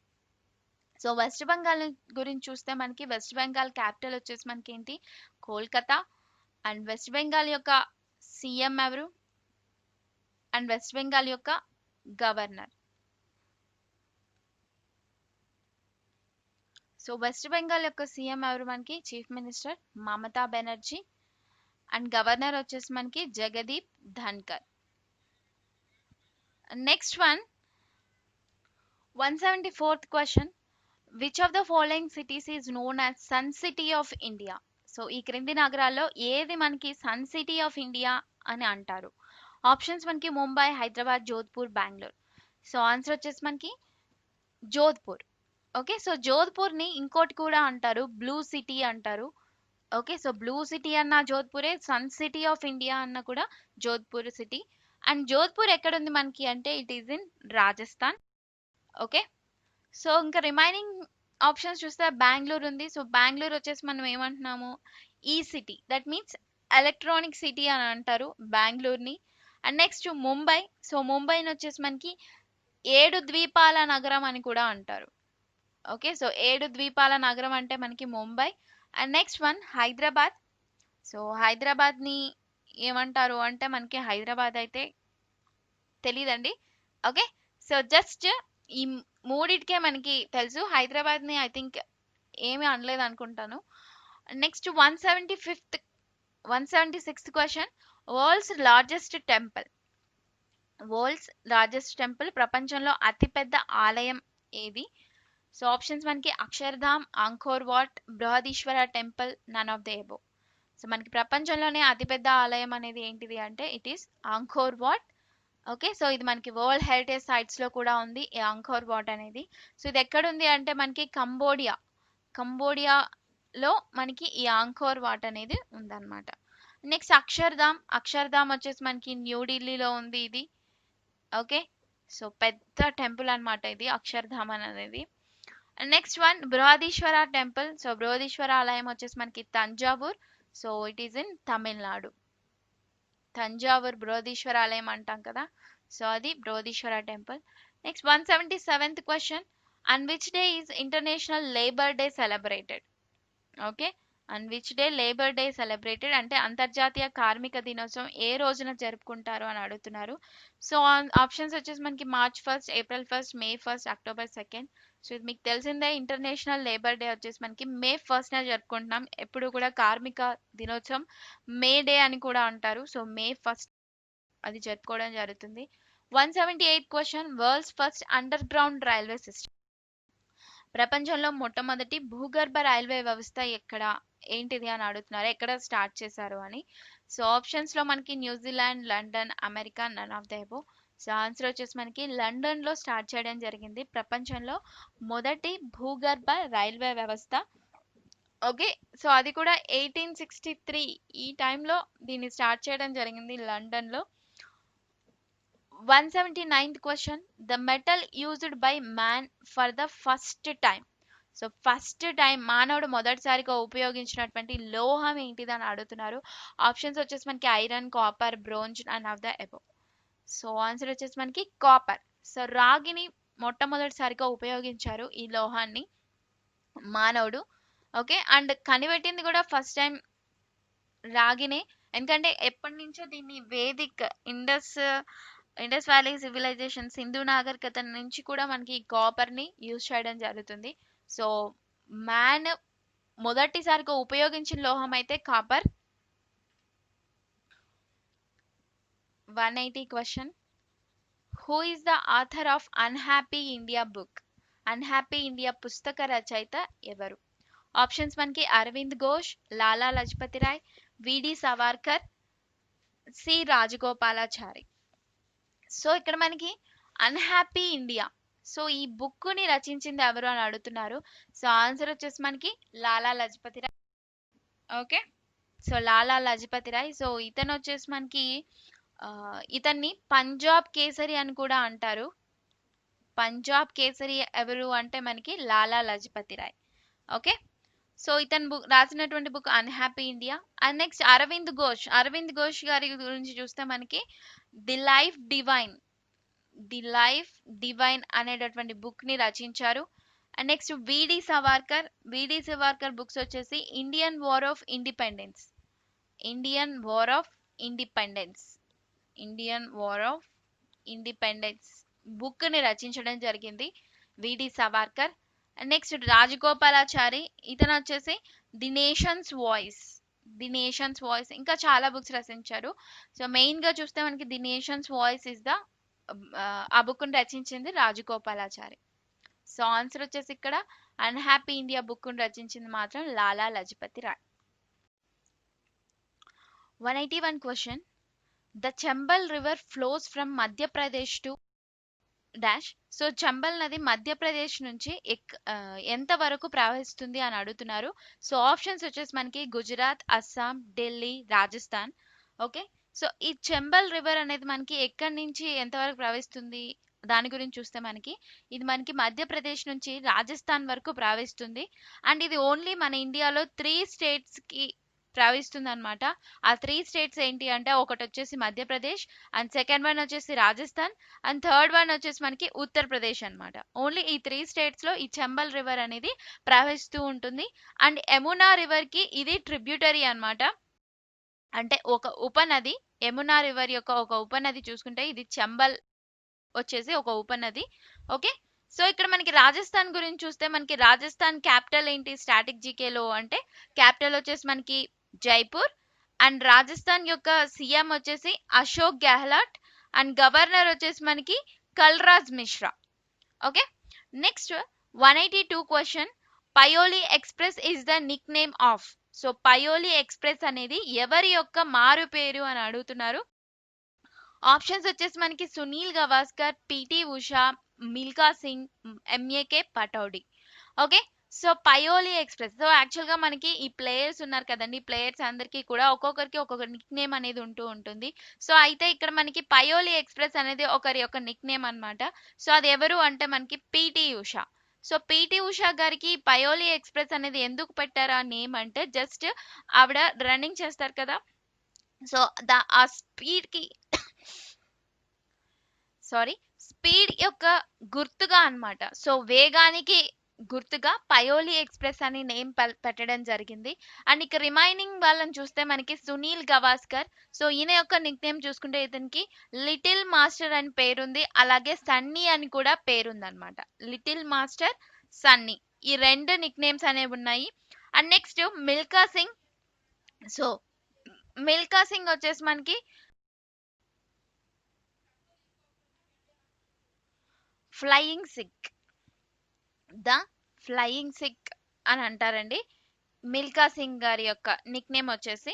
సో వెస్ట్ బెంగాల్ గురించి చూస్తే మనకి వెస్ట్ బెంగాల్ క్యాపిటల్ వచ్చేసి మనకి ఏంటి, కోల్కతా. అండ్ వెస్ట్ బెంగాల్ యొక్క సీఎం ఎవరు, అండ్ వెస్ట్ బెంగాల్ యొక్క గవర్నర్. సో వెస్ట్ బెంగాల్ యొక్క సీఎం ఎవరు మనకి, chief minister Mamata Banerjee. And governor వచ్చేసి మనకి Jagdeep Dhankhar. Next one, 174th question, which of the following cities is known as sun city of India. So ఈ క్రింది నగరాల్లో ఏది మనకి సన్ సిటీ ఆఫ్ ఇండియా అని అంటారు. ఆప్షన్స్ మనకి ముంబై, హైదరాబాద్, జోధ్పూర్, బెంగళూరు. సో ఆన్సర్ వచ్చేసి మనకి జోధ్పూర్. ఓకే, సో జోధ్పూర్ ని ఇంకోటి కూడా అంటారు, బ్లూ సిటీ అంటారు. ఓకే, సో బ్లూ సిటీ అన్న జోధ్పూరే, సన్ సిటీ ఆఫ్ ఇండియా అన్న కూడా జోధ్పూర్ సిటీ. అండ్ జోధ్పూర్ ఎక్కడ ఉంది మనకి అంటే it is in Rajasthan. Okay, so ఇంకా రిమైనింగ్ ఆప్షన్స్ చూస్తే బెంగళూరు ఉంది. సో బెంగళూరు వచ్చేసి మనం ఏమంటున్నాము, ఈ city, that means electronic city అని అంటారు బెంగళూరుని. And next Mumbai. సో ముంబైని వచ్చేసి మనకి 7 ద్వీపాల నగరం అని కూడా అంటారు. ఓకే, సో 7 ద్వీపాల నగరం అంటే మనకి Mumbai. And next one Hyderabad. So హైదరాబాద్ని ఏమంటారు అంటే మనకి హైదరాబాద్ అయితే తెలీదండి. ఓకే, సో జస్ట్ ఈ మూడిటికే మనకి తెలుసు, హైదరాబాద్ని ఐ థింక్ ఏమీ అనలేదు అనుకుంటాను. Next 176th question, world's largest temple, ప్రపంచంలో అతిపెద్ద ఆలయం ఏది. సో ఆప్షన్స్ మనకి Akshardham, Angkor Wat, Brihadeeswara temple, none of the above. So మనకి ప్రపంచంలోనే అతిపెద్ద ఆలయం అనేది ఏంటిది అంటే it is Angkor Wat. Okay, so ఇది మనకి వరల్డ్ హెరిటేజ్ సైట్స్ లో కూడా ఉంది ఈ ఆంకోర్ వాట్ అనేది. సో ఇది ఎక్కడుంది అంటే మనకి కంబోడియాలో మనకి ఈ ఆంకోర్ వాట్ అనేది ఉందన్నమాట. నెక్స్ట్ అక్షర్ధామ్ వచ్చేసి మనకి న్యూఢిల్లీలో ఉంది ఇది. ఓకే, సో పెద్ద టెంపుల్ అన్నమాట ఇది అక్షర్ధామ్ అనేది. Next one Brihadeeswara temple. So Brihadeeswara ఆలయం వచ్చేసి మనకి Thanjavur. So it is in Tamil Nadu. Thanjavur Brihadeeswara ఆలయం అంటాం కదా, సో అది Brihadeeswara temple. Next 177th question, and which day is international labour day celebrated? Okay, and which day labour day celebrated అంటే అంతర్జాతీయ కార్మిక దినోత్సవం ఏ రోజున జరుపుకుంటారు అని అడుగుతున్నారు. సో ఆప్షన్స్ వచ్చేసి మనకి మార్చ్ 1st, ఏప్రిల్ 1st, మే 1st, అక్టోబర్ 2nd. సో ఇది మీకు తెలిసిందే, ఇంటర్నేషనల్ లేబర్ డే వచ్చేసి మనకి మే 1st జరుపుకుంటున్నాం. ఎప్పుడు కూడా కార్మిక దినోత్సవం మే డే అని కూడా అంటారు. సో మే 1st అది జరుపుకోవడం జరుగుతుంది. 178 question, world's first under ground railway system. ప్రపంచంలో మొట్టమొదటి భూగర్భ రైల్వే వ్యవస్థ ఎక్కడ, ఏంటిది అని అడుగుతున్నారు, ఎక్కడ స్టార్ట్ చేశారు అని. సో ఆప్షన్స్ లో మనకి New Zealand, London, America, none of the above. So answer వచ్చేసి మనకి లండన్ లో స్టార్ట్ చేయడం జరిగింది ప్రపంచంలో మొదటి భూగర్భ రైల్వే వ్యవస్థ. ఓకే, సో అది కూడా 1863 ఈ టైంలో దీన్ని స్టార్ట్ చేయడం జరిగింది లండన్ లో. 179th question, the metal used by man for the first time. So first time మానవుడు మొదటిసారిగా ఉపయోగించినటువంటి లోహం ఏంటిది అని అడుగుతున్నారు. ఆప్షన్స్ వచ్చేసి మనకి iron, copper, bronze and of the above. So answer వచ్చేసి మనకి కాపర్. సో రాగిని మొట్టమొదటిసారిగా ఉపయోగించారు ఈ లోహాన్ని మానవుడు. ఓకే, అండ్ కనిపెట్టింది కూడా ఫస్ట్ టైం రాగినే. ఎందుకంటే ఎప్పటి నుంచో దీన్ని Vedic Indus valley civilization, Sindhu నాగరికత నుంచి కూడా మనకి కాపర్ ని యూజ్ చేయడం జరుగుతుంది. సో మ్యాన్ మొదటిసారిగా ఉపయోగించిన లోహం అయితే copper. 180 question, who is the author of unhappy India book? Unhappy India పుస్తక రచయిత ఎవరు? ఆప్షన్స్ మనకి అరవింద్ ఘోష్, లాలా లజపతి రాయ్, విడి సవార్కర్, సి రాజగోపాలాచారి. సో ఇక్కడ మనకి అన్హ్యాపీ ఇండియా, సో ఈ బుక్ ని రచించింది ఎవరు అని అడుగుతున్నారు. సో ఆన్సర్ వచ్చేసి మనకి లాలా లజపతి రాయ్. ఓకే, సో లాలా లజపతి రాయ్. సో ఇతను వచ్చేసి మనకి ఇతన్ని పంజాబ్ కేసరి అని కూడా అంటారు. పంజాబ్ కేసరి ఎవరు అంటే మనకి లాలా లజపతి రాయ్. ఓకే, సో ఇతను రాసినటువంటి book unhappy India. And next Aravind Ghosh గారి గురించి చూస్తే మనకి ది లైఫ్ డివైన్ అనేటటువంటి బుక్ ని రచించారు. And next V D Savarkar books వచ్చేసి Indian war of independence book ని రచించడం జరిగింది విడి సవార్కర్. నెక్స్ట్ రాజగోపాలాచారి, ఇతను వచ్చేసి ది నేషన్స్ వాయిస్ ఇంకా చాలా బుక్స్ రచించారు. సో మెయిన్ గా చూస్తే మనకి the nations voice is the ఆ బుక్ ని రచించింది రాజగోపాలాచారి. సో ఆన్సర్ వచ్చేసి ఇక్కడ అన్హ్యాపీ ఇండియా బుక్ ని రచించింది మాత్రం Lala Lajpat Rai. 181 question, the Chambal river flows from Madhya Pradesh to dash. So Chambal నది మధ్యప్రదేశ్ నుంచి ఎంత వరకు ప్రవహిస్తుంది అని అడుగుతున్నారు. సో ఆప్షన్స్ వచ్చేసి మనకి గుజరాత్, అస్సాం, ఢిల్లీ, రాజస్థాన్. ఓకే, సో ఈ చంబల్ రివర్ అనేది మనకి ఎక్కడి నుంచి ఎంతవరకు ప్రవహిస్తుంది దాని గురించి చూస్తే మనకి ఇది మనకి మధ్యప్రదేశ్ నుంచి రాజస్థాన్ వరకు ప్రవహిస్తుంది. అండ్ ఇది ఓన్లీ మన ఇండియాలో 3 స్టేట్స్ కి ప్రవహిస్తుంది అనమాట. ఆ 3 స్టేట్స్ ఏంటి అంటే ఒకటి వచ్చేసి మధ్యప్రదేశ్, అండ్ సెకండ్ వన్ వచ్చేసి రాజస్థాన్, అండ్ థర్డ్ వన్ వచ్చేసి మనకి ఉత్తరప్రదేశ్ అనమాట. ఓన్లీ ఈ 3 స్టేట్స్ లో ఈ చంబల్ రివర్ అనేది ప్రవహిస్తూ ఉంటుంది. అండ్ యమునా రివర్ కి ఇది ట్రిబ్యూటరీ అనమాట, అంటే ఒక ఉపనది. యమునా రివర్ యొక్క ఒక ఉపనది చూసుకుంటే ఇది చంబల్ వచ్చేసి ఒక ఉపనది. ఓకే, సో ఇక్కడ మనకి రాజస్థాన్ గురించి చూస్తే మనకి రాజస్థాన్ క్యాపిటల్ ఏంటి స్టాటిక్ జీకేలో అంటే క్యాపిటల్ వచ్చేసి మనకి జైపూర్. అండ్ రాజస్థాన్ యొక్క సీఎం వచ్చేసి అశోక్ గెహ్లాట్, అండ్ గవర్నర్ వచ్చేసి మనకి Kalraj Mishra. Okay, next 182 question, Payyoli express is the Nick name of. So Payyoli express అనేది ఎవరి యొక్క మారు పేరు అని అడుగుతున్నారు. ఆప్షన్స్ వచ్చేసి మనకి Sunil Gavaskar, P T Usha, Milkha Singh, M A K Pataudi. Okay, so Payyoli express. So actual గా మనకి ఈ ప్లేయర్స్ ఉన్నారు కదండి, ఈ ప్లేయర్స్ అందరికీ కూడా ఒక్కొక్కరికి ఒక్కొక్క నిక్ నేమ్ అనేది ఉంటూ ఉంటుంది. సో అయితే ఇక్కడ మనకి పయోలి ఎక్స్ప్రెస్ అనేది ఒకరి యొక్క నిక్ నేమ్ అనమాట. సో అది ఎవరు అంటే మనకి P T Usha. So P T Usha గారికి పయోలి ఎక్స్ప్రెస్ అనేది ఎందుకు పెట్టారు ఆ నేమ్ అంటే జస్ట్ ఆవిడ రన్నింగ్ చేస్తారు కదా, సో ఆ స్పీడ్ కి స్పీడ్ యొక్క గుర్తుగా అన్నమాట. సో వేగానికి గుర్తుగా పయోలి ఎక్స్ప్రెస్ అని నేమ్ పెట్టడం జరిగింది. అండ్ ఇక రిమైనింగ్ వాళ్ళని చూస్తే మనకి సునీల్ గవాస్కర్. సో ఈయన యొక్క నిక్ నేమ్ చూసుకుంటే ఇతనికి లిటిల్ మాస్టర్ అని పేరుంది, అలాగే సన్నీ అని కూడా పేరుంది అనమాట. లిటిల్ మాస్టర్, సన్నీ, ఈ రెండు నిక్ నేమ్స్ అనేవి ఉన్నాయి. And next Milkha Singh. So Milkha Singh వచ్చేసి మనకి flying Sikh, the flying Sikh అని అంటారండి మిల్కా సింగ్ గారి యొక్క నిక్ నేమ్ వచ్చేసి.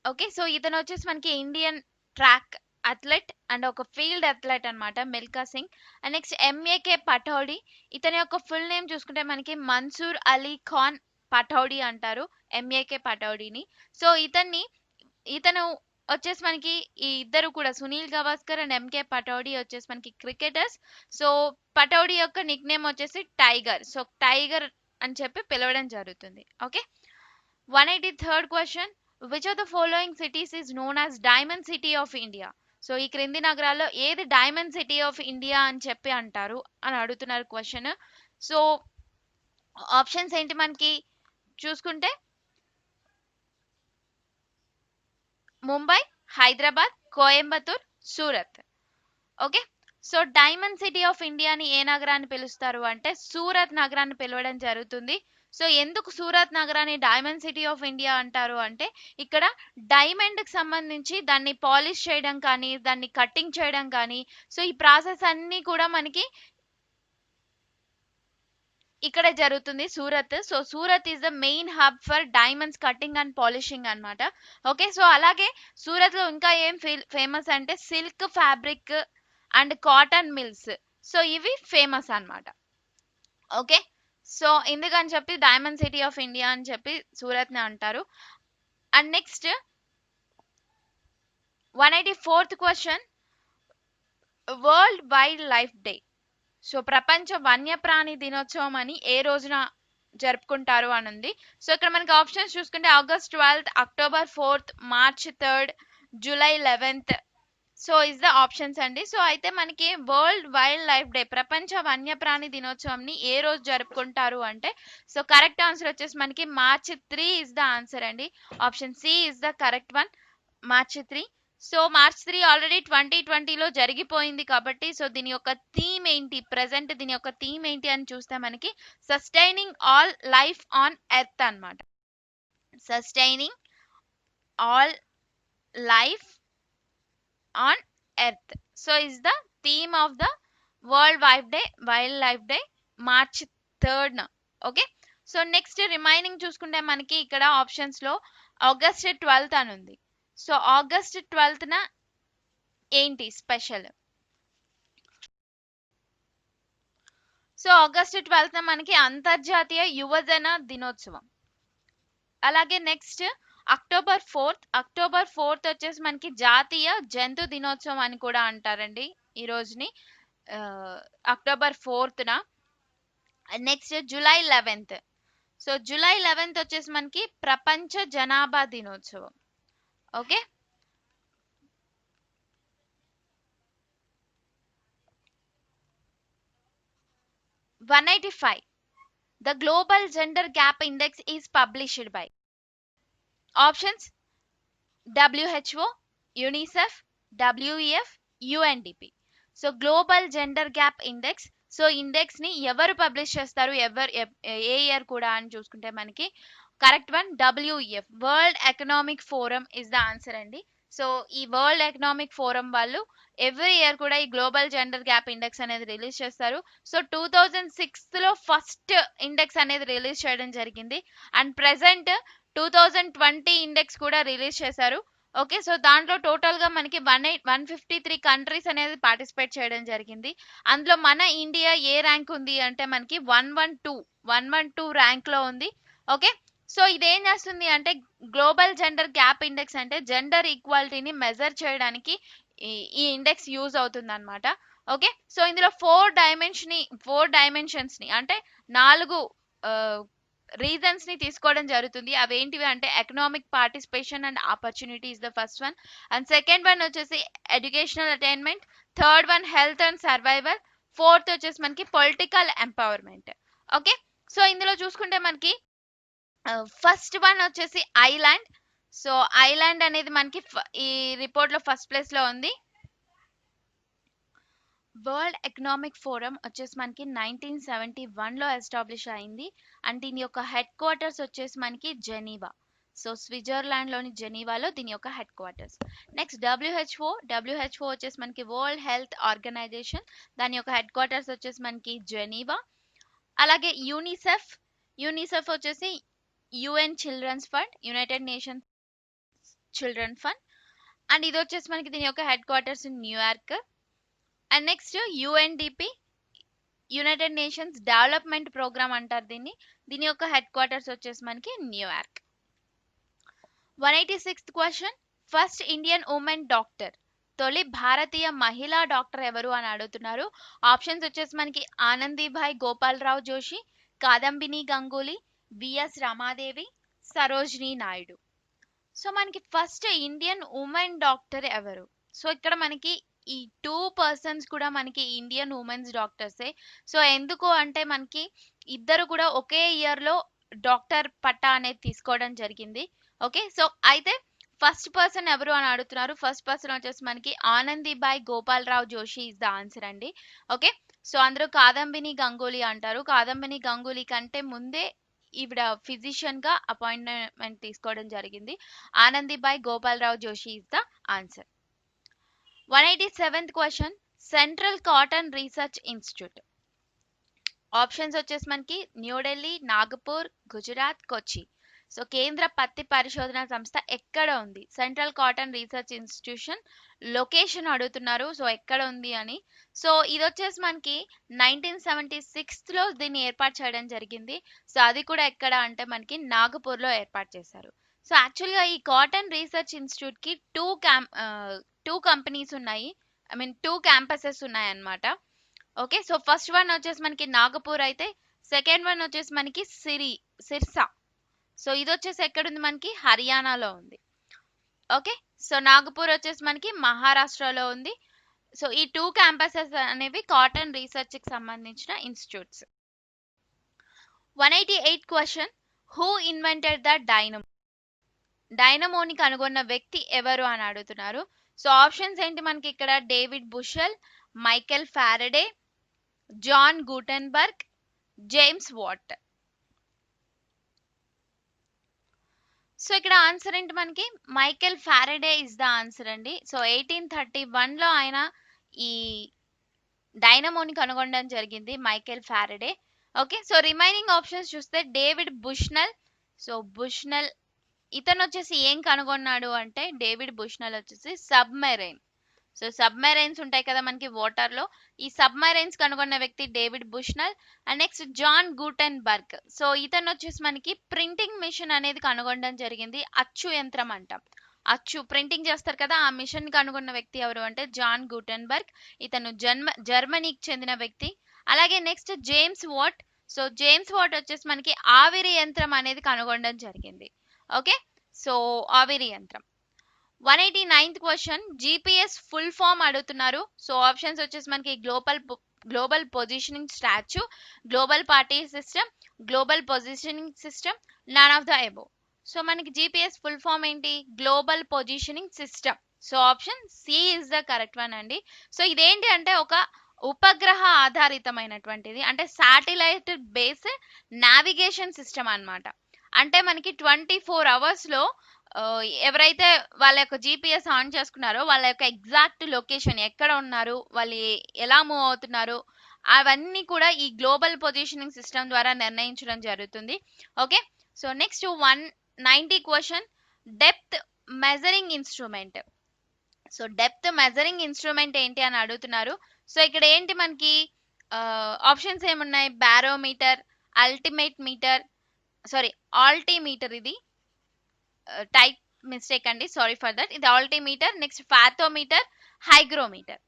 ఓకే, సో ఇతను వచ్చేసి మనకి ఇండియన్ ట్రాక్ అథ్లెట్ అండ్ ఒక ఫీల్డ్ అథ్లెట్ అనమాట Milkha Singh. And next M A K Pataudi. ఇతని యొక్క ఫుల్ నేమ్ చూసుకుంటే మనకి మన్సూర్ అలీ ఖాన్ పటౌడి అంటారు ఎంఏకే పటౌడిని. సో ఇతను వచ్చేసి మనకి ఈ ఇద్దరు కూడా సునీల్ గవాస్కర్ అండ్ ఎంకే పటౌడి వచ్చేసి మనకి క్రికెటర్స్. సో పటౌడి యొక్క నిక్ నేమ్ వచ్చేసి టైగర్. సో టైగర్ అని చెప్పి పిలవడం జరుగుతుంది. Okay, 183rd question, which of the following cities is known as diamond city of India? So ఈ క్రింది నగరాల్లో ఏది డైమండ్ సిటీ ఆఫ్ ఇండియా అని చెప్పి అంటారు అని అడుగుతున్నారు క్వశ్చన్. సో ఆప్షన్స్ ఏంటి మనకి చూసుకుంటే Mumbai, Hyderabad, Coimbatore, Surat. Okay, so diamond city of ఇండియాని ఏ నగరాన్ని పిలుస్తారు అంటే సూరత్ నగరాన్ని పిలవడం జరుగుతుంది. సో ఎందుకు సూరత్ నగరాన్ని డైమండ్ సిటీ ఆఫ్ ఇండియా అంటారు అంటే ఇక్కడ డైమండ్ కి సంబంధించి దాన్ని పాలిష్ చేయడం కానీ దాన్ని కట్టింగ్ చేయడం కానీ, సో ఈ ప్రాసెస్ అన్ని కూడా మనకి ఇక్కడ జరుగుతుంది Surat. So Surat is the main hub for diamonds cutting and polishing అన్నమాట. ఓకే, సో అలాగే సూరత్ లో ఇంకా ఏం ఫేమస్ అంటే silk fabric and cotton mills. So ఇవి ఫేమస్ అన్నమాట. ఓకే, సో ఎందుకని చెప్పి డైమండ్ సిటీ ఆఫ్ ఇండియా అని చెప్పి సూరత్ ని అంటారు. And next 184th question, world wildlife day. So ప్రపంచ వన్యప్రాణి దినోత్సవం అని ఏ రోజున జరుపుకుంటారు అని ఉంది. సో ఇక్కడ మనకి ఆప్షన్స్ చూసుకుంటే August 12th, October 4th, March 3rd, July 11th. So is the options అండి. సో అయితే మనకి వరల్డ్ వైల్డ్ లైఫ్ డే ప్రపంచ వన్యప్రాణి దినోత్సవంని ఏ రోజు జరుపుకుంటారు అంటే సో కరెక్ట్ ఆన్సర్ వచ్చేసి మనకి మార్చ్ 3 ఇస్ ద ఆన్సర్ అండి. Option C is the correct one, March 3. So March 3 already 2020లో జరిగిపోయింది కాబట్టి సో దీని యొక్క థీమ్ ఏంటి, ప్రెసెంట్ దీని యొక్క థీమ్ ఏంటి అని చూస్తే మనకి sustaining all life on earth అన్నమాట. Sustaining all life on earth. So is the theme of the world wildlife day March 3rd. Okay, so next remaining చూసుకుంటే మనకి ఇక్కడ ఆప్షన్స్ లో ఆగస్ట్ 12th అని ఉంది. సో ఆగస్ట్ 12th ఏంటి special? So August 12th మనకి అంతర్జాతీయ యువజన దినోత్సవం. అలాగే నెక్స్ట్ అక్టోబర్ 4th వచ్చేసి మనకి జాతీయ జంతు దినోత్సవం అని కూడా అంటారండి ఈ రోజుని, October 4th. Next July 11th. So July 11th వచ్చేసి మనకి ప్రపంచ జనాభా దినోత్సవం. Okay, (185) The Global Gender Gap Index is published by options WHO, UNICEF, WEF, UNDP. So global gender gap index. So index ని ఎవరు పబ్లిష్ చేస్తారు, ఏ ఇయర్ కూడా అని చూసుకుంటే మనకి correct one WEF, world economic forum is the answer అండి. So ఈ world economic forum వాళ్ళు ఎవ్రీ ఇయర్ కూడా ఈ గ్లోబల్ జెండర్ గ్యాప్ ఇండెక్స్ అనేది రిలీజ్ చేస్తారు. సో 2006లో ఫస్ట్ ఇండెక్స్ అనేది రిలీజ్ చేయడం జరిగింది అండ్ ప్రెసెంట్ 2020 ఇండెక్స్ కూడా రిలీజ్ చేశారు. ఓకే, సో దాంట్లో టోటల్ గా మనకి 153 కంట్రీస్ అనేది పార్టిసిపేట్ చేయడం జరిగింది. అందులో మన ఇండియా ఏ ర్యాంక్ ఉంది అంటే మనకి 112 ర్యాంక్ లో ఉంది. ఓకే, సో ఇదేం చేస్తుంది అంటే గ్లోబల్ జెండర్ గ్యాప్ ఇండెక్స్ అంటే జెండర్ ఈక్వాలిటీని మెజర్ చేయడానికి ఈ ఇండెక్స్ యూజ్ అవుతుంది అనమాట. ఓకే. సో ఇందులో 4 డైమెన్షన్స్‌ని అంటే 4 రీజన్స్‌ని తీసుకోవడం జరుగుతుంది. అవేంటివి అంటే economic participation and opportunity is the first one. And second one వచ్చేసి educational attainment. Third one health and survival. Fourth వచ్చేసి మనకి పొలిటికల్ ఎంపవర్‌మెంట్. ఓకే. సో ఇందులో చూసుకుంటే మనకి ఫస్ట్ వన్ వచ్చేసి ఐలాండ్. సో ఐలాండ్ అనేది మనకి ఈ రిపోర్ట్‌లో ఫస్ట్ ప్లేస్‌లో ఉంది. వరల్డ్ ఎకనామిక్ ఫోరం వచ్చేసి మనకి 1971లో ఎస్టాబ్లిష్ అయింది. అండ్ దీని యొక్క హెడ్ క్వార్టర్స్ వచ్చేసి మనకి జెనీవా. సో స్విట్జర్లాండ్లోని జెనీవాలో దీని యొక్క హెడ్ క్వార్టర్స్. నెక్స్ట్ డబ్ల్యూహెచ్ఓ వచ్చేసి మనకి వరల్డ్ హెల్త్ ఆర్గనైజేషన్. దాని యొక్క హెడ్ క్వార్టర్స్ వచ్చేసి మనకి జెనీవా. అలాగే యూనిసెఫ్ వచ్చేసి UN children's fund, united nations children fund. And ఇది వచ్చేసి మనకి దీని యొక్క headquarters New York. And next UNDP, united nations development programme అంటారు దీన్ని. దీని యొక్క హెడ్ క్వార్టర్స్ వచ్చేసి మనకి New York. 186th question, first Indian woman doctor, తొలి భారతీయ మహిళా డాక్టర్ ఎవరు అని అడుగుతున్నారు. ఆప్షన్స్ వచ్చేసి మనకి ఆనందీభాయ్ గోపాలరావు జోషి, కాదంబిని గంగూలీ, విఎస్ రమాదేవి, సరోజినీ నాయుడు. సో మనకి ఫస్ట్ ఇండియన్ ఉమెన్ డాక్టర్ ఎవరు? సో ఇక్కడ మనకి ఈ 2 పర్సన్స్ కూడా మనకి ఇండియన్ ఉమెన్స్ డాక్టర్సే. సో ఎందుకు అంటే మనకి ఇద్దరు కూడా ఒకే ఇయర్లో డాక్టర్ పట్టా అనేది తీసుకోవడం జరిగింది. ఓకే. సో అయితే ఫస్ట్ పర్సన్ ఎవరు అని అడుగుతున్నారు. ఫస్ట్ పర్సన్ వచ్చేసి మనకి Anandibai Gopalrao Joshi is the answer అండి. ఓకే. సో అందరూ కాదంబిని గంగూలీ అంటారు. కాదంబిని గంగూలీ కంటే ముందే ఈవిడ ఫిజిషియన్ గా అపాయింట్మెంట్ తీసుకోవడం జరిగింది. Anandibai Gopalrao Joshi is the answer. 187th question, central cotton research institute. Options వచ్చేసి మనకి న్యూఢిల్లీ, నాగపూర్, గుజరాత్, కొచ్చి. సో కేంద్ర పత్తి పరిశోధన సంస్థ ఎక్కడ ఉంది? Central cotton research institution location అడుగుతున్నారు. సో ఎక్కడ ఉంది అని. సో ఇది వచ్చేసి మనకి 1976లో దీన్ని ఏర్పాటు చేయడం జరిగింది. సో అది కూడా ఎక్కడ అంటే మనకి నాగపూర్లో ఏర్పాటు చేశారు. సో యాక్చువల్గా ఈ కాటన్ రీసెర్చ్ ఇన్స్టిట్యూట్ కి 2 కంపెనీస్ ఉన్నాయి. ఐ మీన్ 2 క్యాంపసెస్ ఉన్నాయి అన్నమాట. ఓకే. సో ఫస్ట్ వన్ వచ్చేసి మనకి నాగపూర్ అయితే సెకండ్ వన్ వచ్చేసి మనకి సిర్సా. సో ఇది వచ్చేసి ఎక్కడుంది మనకి హర్యానాలో ఉంది. ఓకే. సో నాగపూర్ వచ్చేసి మనకి మహారాష్ట్రలో ఉంది. సో ఈ 2 క్యాంపసెస్ అనేవి కాటన్ రీసెర్చ్ కి సంబంధించిన institutes. 188 question, who invented the dynamo? డైనమోని కనుగొన్న వ్యక్తి ఎవరు అని అడుగుతున్నారు. సో ఆప్షన్స్ ఏంటి మనకి ఇక్కడ? David Bushnell, Michael Faraday, John Gutenberg, James Watt. So ఇక్కడ ఆన్సర్ ఏంటి మనకి? Michael Faraday is the answer అండి. సో 1831లో ఆయన ఈ డైనమోని కనుగొనడం జరిగింది, Michael Faraday. Okay. So remaining options చూస్తే డేవిడ్ బుష్నెల్. సో బుష్నెల్ ఇతను వచ్చేసి ఏం కనుగొన్నాడు అంటే డేవిడ్ బుష్నెల్ వచ్చేసి సబ్మెరైన్. సో సబ్మెరైన్స్ ఉంటాయి కదా మనకి వాటర్ లో. ఈ సబ్మెరైన్స్ కనుగొన్న వ్యక్తి David Bushnell. And next John Gutenberg. So ఇతను వచ్చేసి మనకి ప్రింటింగ్ మిషన్ అనేది కనుగొనడం జరిగింది. అచ్చు యంత్రం అంటాం. అచ్చు ప్రింటింగ్ చేస్తారు కదా, ఆ మిషన్ కనుగొన్న వ్యక్తి ఎవరు అంటే జాన్ గూటెన్బర్గ్. ఇతను జర్మనీకి చెందిన వ్యక్తి. అలాగే next James Watt. So James what వచ్చేసి మనకి ఆవిరి యంత్రం అనేది కనుగొనడం జరిగింది. ఓకే. సో ఆవిరి యంత్రం. 189th question, GPS full form అడుగుతున్నారు. సో ఆప్షన్స్ వచ్చేసి మనకి global positioning statue, global party system, global positioning system, none of the above. So మనకి జీపీఎస్ ఫుల్ ఫామ్ ఏంటి? Global positioning system. So option C is the correct one అండి. So ఇదేంటి అంటే ఒక ఉపగ్రహ ఆధారితమైనటువంటిది, అంటే శాటిలైట్ బేస్డ్ నావిగేషన్ సిస్టమ్ అన్నమాట. అంటే మనకి 24 అవర్స్లో ఎవరైతే వాళ్ళ యొక్క జీపీఎస్ ఆన్ చేసుకున్నారో వాళ్ళ యొక్క ఎగ్జాక్ట్ లొకేషన్ ఎక్కడ ఉన్నారు, వాళ్ళు ఎలా మూవ్ అవుతున్నారు, అవన్నీ కూడా ఈ గ్లోబల్ పొజిషనింగ్ సిస్టమ్ ద్వారా నిర్ణయించడం జరుగుతుంది. Okay. So next 190 question, depth measuring instrument. So depth measuring instrument ఏంటి అని అడుగుతున్నారు. సో ఇక్కడ ఏంటి మనకి ఆప్షన్స్ ఏమున్నాయి? బారోమీటర్, ఆల్టీమీటర్, ఇది టైప్ మిస్టేక్ అండి, సారీ ఫర్ దట్. ఇది altimeter. Next fathometer, hygrometer.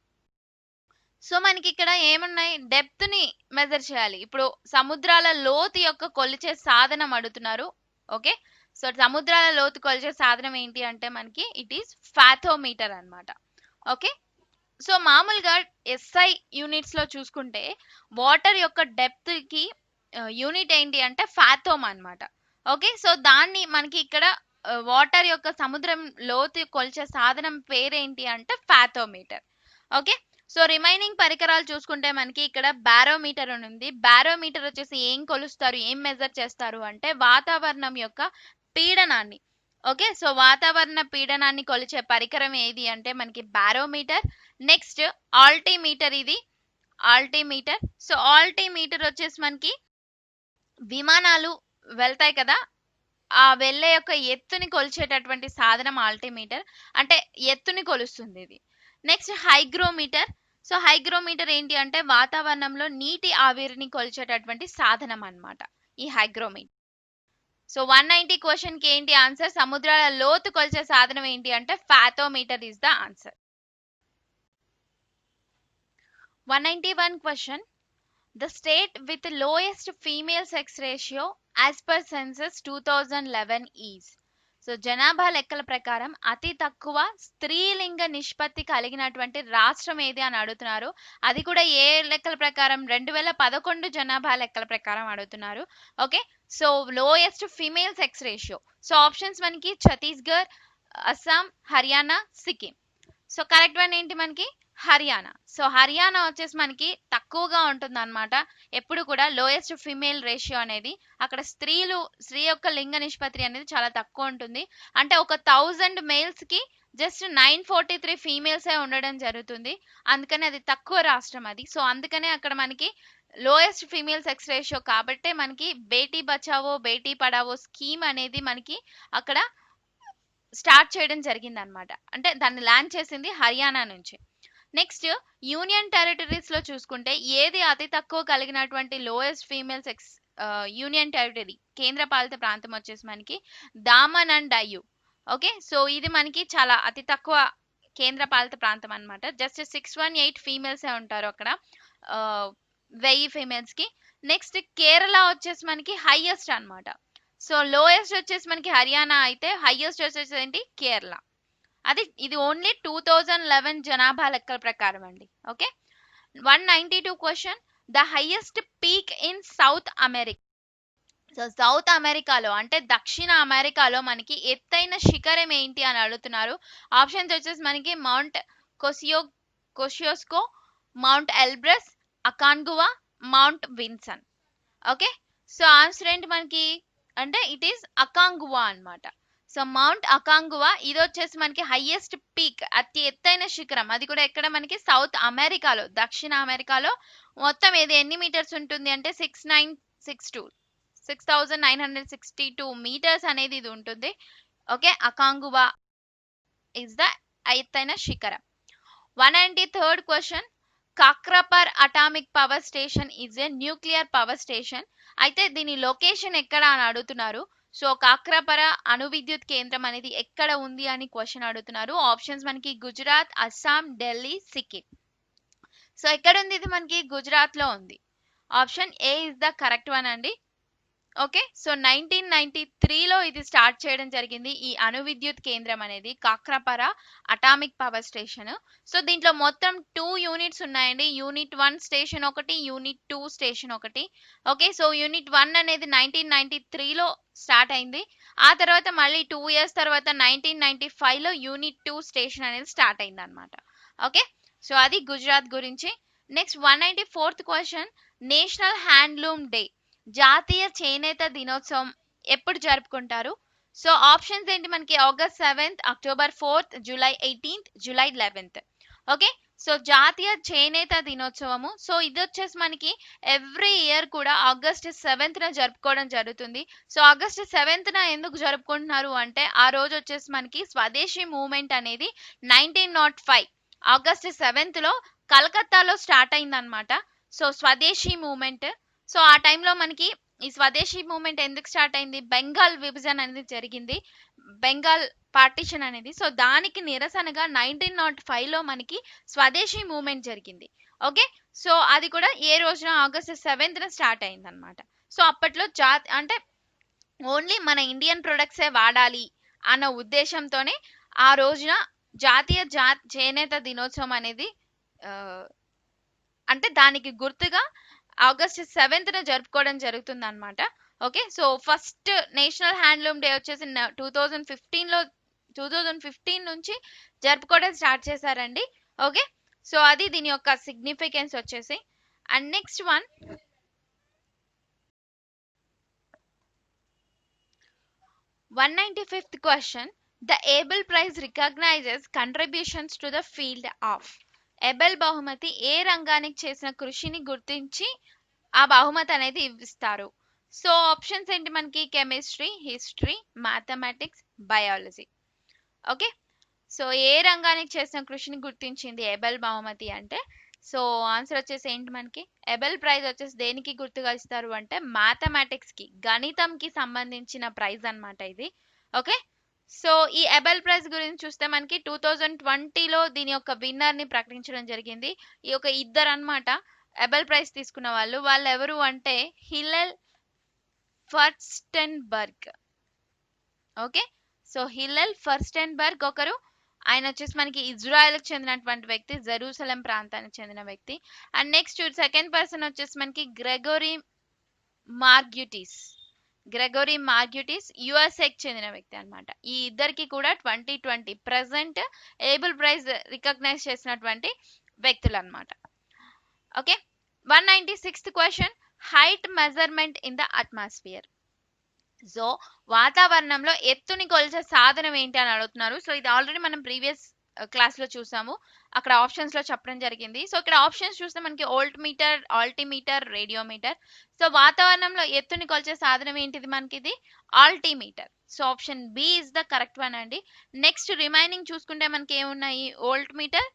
So మనకి ఇక్కడ ఏమున్నాయి, డెప్త్ ని మెజర్ చేయాలి. ఇప్పుడు సముద్రాల లోతు యొక్క కొలిచే సాధనం అడుగుతున్నారు. ఓకే, సో సముద్రాల లోతు కొలిచే సాధనం ఏంటి అంటే మనకి ఇట్ ఈస్ ఫాథోమీటర్ అన్నమాట. ఓకే, సో మామూలుగా ఎస్ఐ యూనిట్స్ లో చూసుకుంటే వాటర్ యొక్క డెప్త్ కి యూనిట్ ఏంటి అంటే ఫాథోమ్ అన్నమాట. ఓకే, సో దాన్ని మనకి ఇక్కడ వాటర్ యొక్క సముద్రం లోతు కొలిచే సాధనం పేరేంటి అంటే ఫాథోమీటర్. ఓకే, సో రిమైనింగ్ పరికరాలు చూసుకుంటే మనకి ఇక్కడ బారోమీటర్ అని ఉంది. బారోమీటర్ వచ్చేసి ఏం కొలుస్తారు, ఏం మెజర్ చేస్తారు అంటే వాతావరణం యొక్క పీడనాన్ని. ఓకే, సో వాతావరణ పీడనాన్ని కొలిచే పరికరం ఏది అంటే మనకి బారోమీటర్. నెక్స్ట్ ఆల్టీమీటర్, ఇది ఆల్టీమీటర్. సో ఆల్టీమీటర్ వచ్చేసి మనకి విమానాలు వెళ్తాయి కదా, ఆ వెళ్ళే యొక్క ఎత్తుని కొలిచేటటువంటి సాధనం ఆల్టీమీటర్, అంటే ఎత్తుని కొలుస్తుంది ఇది. Next hygrometer. సో హైగ్రోమీటర్ ఏంటి అంటే వాతావరణంలో నీటి ఆవిరిని కొలిచేటటువంటి సాధనం అన్నమాట ఈ హైగ్రోమీటర్. సో 190 క్వశ్చన్ కి ఏంటి ఆన్సర్, సముద్రాల లోతు కొలిచే సాధనం ఏంటి అంటే fathometer is the answer. 191 question, the state with the lowest female sex ratio as per census 2011 is. So జనాభా లెక్కల ప్రకారం అతి తక్కువ స్త్రీలింగ నిష్పత్తి కలిగినటువంటి రాష్ట్రం ఏది అని అడుగుతున్నారు. అది కూడా ఏ లెక్కల ప్రకారం, 2011 జనాభా లెక్కల ప్రకారం అడుగుతున్నారు. Okay, so lowest female sex ratio. So options మనకి Chhattisgarh, Assam, Haryana, Sikkim. So correct one ఏంటి మనకి హర్యానా. సో హర్యానా వచ్చేసి మనకి తక్కువగా ఉంటుంది అనమాట. ఎప్పుడు కూడా లోయెస్ట్ ఫిమేల్ రేషియో అనేది అక్కడ స్త్రీ యొక్క లింగ నిష్పత్తి అనేది చాలా తక్కువ ఉంటుంది. అంటే ఒక 1000 మేల్స్ కి జస్ట్ 943 ఫీమేల్సే ఉండడం జరుగుతుంది. అందుకని అది తక్కువ రాష్ట్రం అది. సో అందుకనే అక్కడ మనకి లోయెస్ట్ ఫీమేల్ సెక్స్ రేషియో కాబట్టే మనకి బేటీ బచావో బేటీ పడావో స్కీమ్ అనేది మనకి అక్కడ స్టార్ట్ చేయడం జరిగింది అనమాట. అంటే దాన్ని లాంచ్ చేసింది హర్యానా నుంచి. నెక్స్ట్ యూనియన్ టెరిటరీస్ లో చూసుకుంటే ఏది అతి తక్కువ కలిగినటువంటి lowest female sex union territory, కేంద్ర పాలిత ప్రాంతం వచ్చేసి మనకి Daman and Diu. Okay, so ఇది మనకి చాలా అతి తక్కువ కేంద్ర పాలిత ప్రాంతం అన్నమాట. జస్ట్ 618 ఫీమేల్సే ఉంటారు అక్కడ 1000 ఫీమేల్స్ కి. నెక్స్ట్ కేరళ వచ్చేసి మనకి హైయెస్ట్ అన్నమాట. సో లోయెస్ట్ వచ్చేసి మనకి హర్యానా అయితే హైయెస్ట్ వచ్చేసి ఏంటి కేరళ. ఇది ఓన్లీ 2011 జనాభా లెక్కల ప్రకారం అండి. Okay, 192 question, the highest peak in south America. So south అమెరికాలో అంటే దక్షిణ అమెరికాలో మనకి ఎత్తైన శిఖరం ఏంటి అని అడుగుతున్నారు. ఆప్షన్స్ వచ్చేసి మనకి Mount Kosciuszko, Mount Elbrus, Aconcagua, Mount Vinson. Okay, so answer ఏంటి మనకి అంటే ఇట్ ఈస్ అకాంగువా అన్నమాట. సో మౌంట్ అకాంగువా ఇది వచ్చేసి మనకి హైయెస్ట్ పీక్, అతి ఎత్తైన శిఖరం. అది కూడా ఎక్కడ మనకి సౌత్ అమెరికాలో, దక్షిణ అమెరికాలో. మొత్తం ఇది ఎన్ని మీటర్స్ ఉంటుంది అంటే 6962 మీటర్స్ అనేది ఇది ఉంటుంది. ఓకే, అకాంగువా ఇస్ ద ఎత్తైన శిఖరం. 193rd question, Kakrapar atomic power station is a nuclear power station. అయితే దీని లొకేషన్ ఎక్కడ అని అడుగుతున్నారు. సో కాక్రాపర అణు విద్యుత్ కేంద్రం అనేది ఎక్కడ ఉంది అని క్వశ్చన్ అడుగుతున్నారు. ఆప్షన్స్ మనకి గుజరాత్, అస్సాం, ఢిల్లీ, సిక్కిం. సో ఎక్కడ ఉంది ఇది మనకి గుజరాత్ లో ఉంది. Option A is the correct one అండి. ఓకే, సో 1993లో ఇది స్టార్ట్ చేయడం జరిగింది ఈ అణు విద్యుత్ కేంద్రం అనేది, కాక్రాపర అటామిక్ పవర్ స్టేషన్. సో దీంట్లో మొత్తం 2 యూనిట్స్ ఉన్నాయండి. యూనిట్ 1 స్టేషన్ ఒకటి, యూనిట్ 2 స్టేషన్ ఒకటి. ఓకే, సో యూనిట్ 1 అనేది 1993లో స్టార్ట్ అయింది. ఆ తర్వాత మళ్ళీ 2 ఇయర్స్ తర్వాత 1995లో యూనిట్ 2 స్టేషన్ అనేది స్టార్ట్ అయింది అనమాట. ఓకే, సో అది గుజరాత్ గురించి. Next 194th question, national handloom day, జాతీయ చేనేత దినోత్సవం ఎప్పుడు జరుపుకుంటారు. సో ఆప్షన్స్ ఏంటి మనకి August 7th, October 4th, July 18th, July 11th. Okay, so జాతీయ చేనేత దినోత్సవము, సో ఇది వచ్చేసి మనకి ఎవ్రీ ఇయర్ కూడా ఆగస్ట్ 7th జరుపుకోవడం జరుగుతుంది. సో ఆగస్ట్ 7th ఎందుకు జరుపుకుంటున్నారు అంటే ఆ రోజు వచ్చేసి మనకి స్వదేశీ మూవ్మెంట్ అనేది 1905 ఆగస్ట్ 7th కలకత్తాలో స్టార్ట్ అయిందనమాట. సో స్వదేశీ మూవ్మెంట్. సో ఆ టైంలో మనకి ఈ స్వదేశీ మూవ్మెంట్ ఎందుకు స్టార్ట్ అయింది, బెంగాల్ విభజన అనేది జరిగింది, బెంగాల్ పార్టిషన్ అనేది. సో దానికి నిరసనగా 1905లో మనకి స్వదేశీ మూవ్మెంట్ జరిగింది. ఓకే. సో అది కూడా ఏ రోజున ఆగస్ట్ 7న స్టార్ట్ అయిందనమాట. సో అప్పట్లో అంటే ఓన్లీ మన ఇండియన్ ప్రొడక్ట్సే వాడాలి అన్న ఉద్దేశంతోనే ఆ రోజున జాతీయ చేనేత దినోత్సవం అనేది ఆ, అంటే దానికి గుర్తుగా ఆగస్ట్ 7న జరుపుకోవడం జరుగుతుంది అనమాట. Okay. So first national handloom day వచ్చేసి 2015 నుంచి జరుపుకోవడం స్టార్ట్ చేశారండి. ఓకే. సో అది దీని యొక్క సిగ్నిఫికెన్స్ వచ్చేసి. And next one 195th question. The Abel Prize recognizes contributions to the field of. Abel బహుమతి ఏ రంగానికి చేసిన కృషిని గుర్తించి ఆ బహుమతి అనేది ఇస్తారు. సో ఆప్షన్స్ ఏంటి మనకి? Chemistry, history, mathematics, biology. Okay. So ఏ రంగానికి చేసిన కృషిని గుర్తించింది ఎబెల్ బహుమతి అంటే, సో ఆన్సర్ వచ్చేసి ఏంటి మనకి? ఎబెల్ ప్రైజ్ వచ్చేసి దేనికి గుర్తుగా ఇస్తారు అంటే మ్యాథమెటిక్స్ కి, గణితంకి సంబంధించిన ప్రైజ్ అన్నమాట ఇది. ఓకే. సో ఈ ఎబెల్ ప్రైజ్ గురించి చూస్తే మనకి 2020లో దీని యొక్క విన్నర్ ని ప్రకటించడం జరిగింది. ఈ యొక్క ఇద్దరు అన్నమాట ఎబెల్ ప్రైజ్ తీసుకున్న వాళ్ళు ఎవరు అంటే హిల్లెల్ ఫర్స్టెన్బర్గ్. ఓకే. సో హిల్లెల్ ఫర్స్టెన్బర్గ్ ఒకరు, ఆయన వచ్చేసి మనకి ఇజ్రాయెల్కి చెందినటువంటి వ్యక్తి, జెరూసలం ప్రాంతానికి చెందిన వ్యక్తి. అండ్ నెక్స్ట్ సెకండ్ పర్సన్ వచ్చేసి మనకి గ్రెగోరీ మార్గ్యూటిస్ యుఎస్ఏకి చెందిన వ్యక్తి అన్నమాట. ఈ ఇద్దరికి కూడా 2020 ప్రెసెంట్ ఏబుల్ ప్రైజ్ రికగ్నైజ్ చేసినటువంటి వ్యక్తులు అన్నమాట. Okay. 196th question. Height measurement in the atmosphere. So వాతావరణంలో ఎత్తుని కొలిచే సాధనం ఏంటి అని అడుగుతున్నారు. సో ఇది ఆల్రెడీ మనం ప్రీవియస్ క్లాస్ లో చూసాము, అక్కడ ఆప్షన్స్ లో చెప్పడం జరిగింది. సో ఇక్కడ ఆప్షన్స్ చూస్తే మనకి వోల్ట్మీటర్, ఆల్టిమీటర్, రేడియోమీటర్. సో వాతావరణంలో ఎత్తుని కొలిచే సాధనం ఏంటిది మనకి? ఇది altimeter. So option B is the correct one అండి. నెక్స్ట్ రిమైనింగ్ చూసుకుంటే మనకి ఏమున్నాయి? Voltmeter,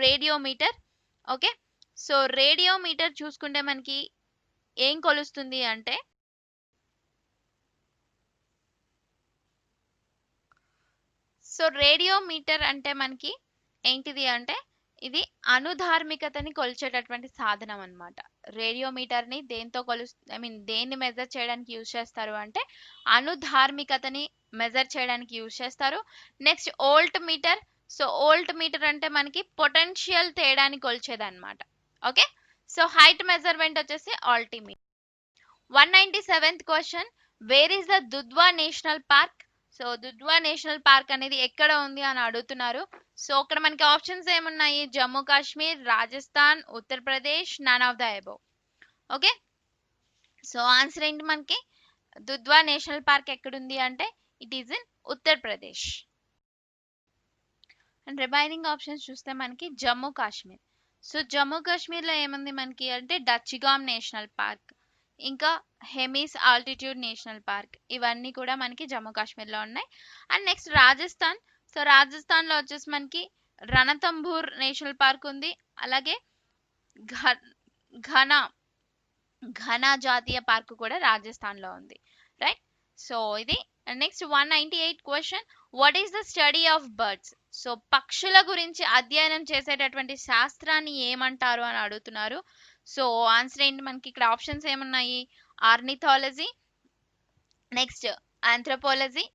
radiometer. Okay. So radiometer చూసుకుంటే మనకి ఏం కొలుస్తుంది అంటే సో రేడియోమీటర్ అంటే మనకి ఏంటిది అంటే ఇది అనుధార్మికతని కొలిచేటటువంటి సాధనం అన్నమాట. రేడియోమీటర్ ని దేంతో దేన్ని మెజర్ చేయడానికి యూజ్ చేస్తారు అంటే అనుధార్మికతని మెజర్ చేయడానికి యూజ్ చేస్తారు. Next voltmeter. So voltmeter అంటే మనకి పొటెన్షియల్ తేడాని కొలిచేది అనమాట. ఓకే. సో హైట్ మెజర్మెంట్ వచ్చేసి altimeter. 197th question. Where is the Dudhwa national park? So Dudhwa national park అనేది ఎక్కడ ఉంది అని అడుగుతున్నారు. సో ఇక్కడ మనకి ఆప్షన్స్ ఏమున్నాయి? Jammu Kashmir, Rajasthan, Uttar Pradesh, none of the above. Okay. So answer ఏంటి మనకి? దుధ్వా నేషనల్ పార్క్ ఎక్కడుంది అంటే it is in Uttar Pradesh. And remaining options చూస్తే మనకి జమ్మూ కాశ్మీర్. సో జమ్మూ కాశ్మీర్ లో ఏముంది మనకి అంటే డచ్గామ్ నేషనల్ పార్క్, ఇంకా హెమిస్ ఆల్టిట్యూడ్ నేషనల్ పార్క్. ఇవన్నీ కూడా మనకి జమ్మూ కాశ్మీర్లో ఉన్నాయి. And next Rajasthan. సో రాజస్థాన్లో వచ్చేసి మనకి రణతంబూర్ నేషనల్ పార్క్ ఉంది, అలాగే ఘనా జాతీయ పార్క్ కూడా రాజస్థాన్లో ఉంది. రైట్. సో ఇది. Next 198 question. What is the study of birds? So పక్షుల గురించి అధ్యయనం చేసేటటువంటి శాస్త్రాన్ని ఏమంటారు అని అడుగుతున్నారు. సో ఆన్సర్ ఏంటి మనకి? ఇక్కడ ఆప్షన్స్ ఏమున్నాయి? ఆర్నిథాలజీ, నెక్స్ట్ ఆంథ్రోపాలజీ,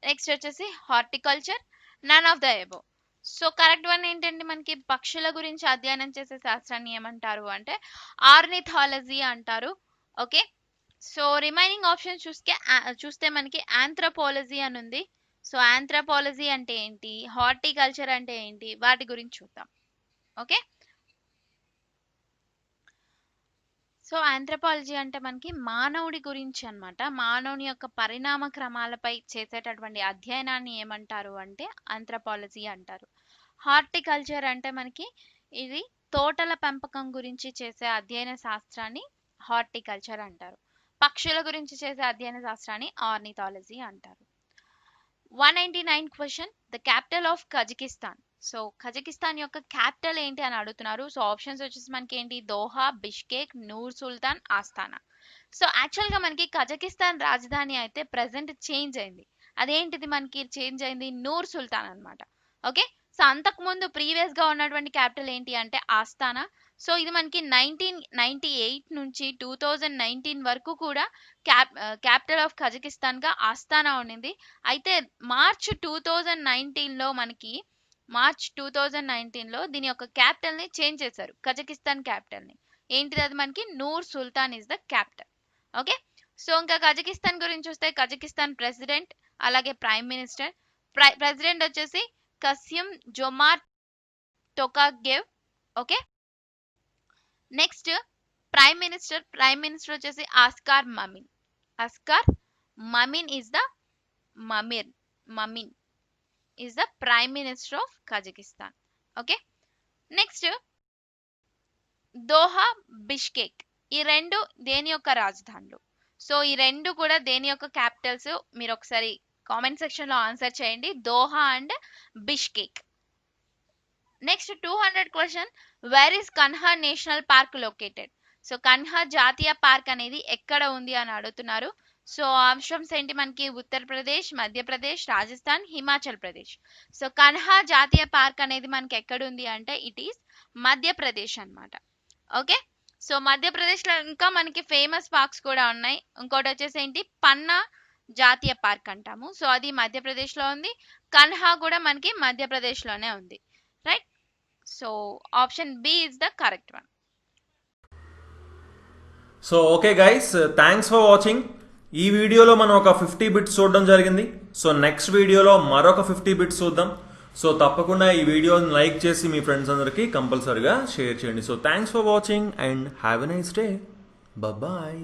నెక్స్ట్ వచ్చేసి horticulture, none of the above. So correct one ఏంటండి మనకి? పక్షుల గురించి అధ్యయనం చేసే శాస్త్రాన్ని ఏమంటారు అంటే ఆర్నిథాలజీ అంటారు. ఓకే. సో రిమైనింగ్ ఆప్షన్స్ చూస్తే మనకి ఆంథ్రోపాలజీ అని ఉంది. సో ఆంథ్రోపాలజీ అంటే ఏంటి, హార్టికల్చర్ అంటే ఏంటి, వాటి గురించి చూద్దాం. ఓకే. సో ఆంథ్రోపాలజీ అంటే మనకి మానవుడి గురించి అన్నమాట. మానవుని యొక్క పరిణామ క్రమాలపై చేసేటటువంటి అధ్యయనాన్ని ఏమంటారు అంటే ఆంథ్రోపాలజీ అంటారు. హార్టికల్చర్ అంటే మనకి ఇది తోటల పెంపకం గురించి చేసే అధ్యయన శాస్త్రాన్ని హార్టికల్చర్ అంటారు. పక్షుల గురించి చేసే అధ్యయన శాస్త్రాన్ని ఆర్నిథాలజీ అంటారు. 199 question. The capital of Kazakhstan. So Kazakhstan యొక్క క్యాపిటల్ ఏంటి అని అడుగుతున్నారు. సో ఆప్షన్స్ వచ్చేసి మనకి ఏంటి? దోహా, బిష్కేక్, నూర్ సుల్తాన్, ఆస్తానా. సో యాక్చువల్ గా మనకి కజకిస్తాన్ రాజధాని అయితే ప్రెసెంట్ చేంజ్ అయింది. అదేంటిది మనకి చేంజ్ అయింది? నూర్ సుల్తాన్ అన్నమాట. ఓకే. సో అంతకుముందు ప్రీవియస్గా ఉన్నటువంటి క్యాపిటల్ ఏంటి అంటే ఆస్తానా. సో ఇది మనకి 1998 నుంచి 2019 వరకు కూడా క్యాపిటల్ ఆఫ్ కజకిస్తాన్గా ఆస్తానా ఉండింది. అయితే మార్చ్ 2019లో దీని యొక్క క్యాపిటల్ని చేంజ్ చేశారు, కజకిస్తాన్ క్యాపిటల్ని. ఏంటిది అది మనకి Nur Sultan is the capital. Okay, so ఇంకా కజకిస్తాన్ గురించి చూస్తే కజకిస్తాన్ ప్రెసిడెంట్ అలాగే ప్రైమ్ మినిస్టర్. ప్రెసిడెంట్ వచ్చేసి Kassym Jomart Tokayev. Okay, next prime minister వచ్చేసి Askar Mamin is the prime minister of Kazakhstan. Okay, next Doha, Bishkek, ఈ రెండు దేని యొక్క రాజధానులు? సో ఈ రెండు కూడా దేని యొక్క క్యాపిటల్స్? మీరు ఒకసారి కామెంట్ సెక్షన్ లో ఆన్సర్ చేయండి, Doha and Bishkek. Next 200 question, where is Kanha national park located? So Kanha జాతీయ పార్క్ అనేది ఎక్కడ ఉంది అని అడుగుతున్నారు. సో ఆప్షన్స్ ఏంటి మనకి? ఉత్తరప్రదేశ్, మధ్యప్రదేశ్, రాజస్థాన్, హిమాచల్ ప్రదేశ్. సో కన్హా జాతీయ పార్క్ అనేది మనకి ఎక్కడ ఉంది అంటే ఇట్ ఈస్ మధ్యప్రదేశ్ అన్నమాట. ఓకే, సో మధ్యప్రదేశ్లో ఇంకా మనకి ఫేమస్ పార్క్స్ కూడా ఉన్నాయి. ఇంకోటి వచ్చేసి ఏంటి, పన్నా జాతీయ పార్క్ అంటాము. సో అది మధ్యప్రదేశ్లో ఉంది. కన్హా కూడా మనకి మధ్యప్రదేశ్లోనే ఉంది. Right, so option B is the correct one. So okay guys, thanks for watching. ఈ వీడియోలో మనం ఒక 50 బిట్స్ చూడడం జరిగింది. సో నెక్స్ట్ వీడియోలో మరొక 50 బిట్స్ చూద్దాం. సో తప్పకుండా ఈ వీడియోని లైక్ చేసి మీ ఫ్రెండ్స్ అందరికీ కంపల్సరీగా షేర్ చేయండి. So thanks for watching and have a nice day. Bye.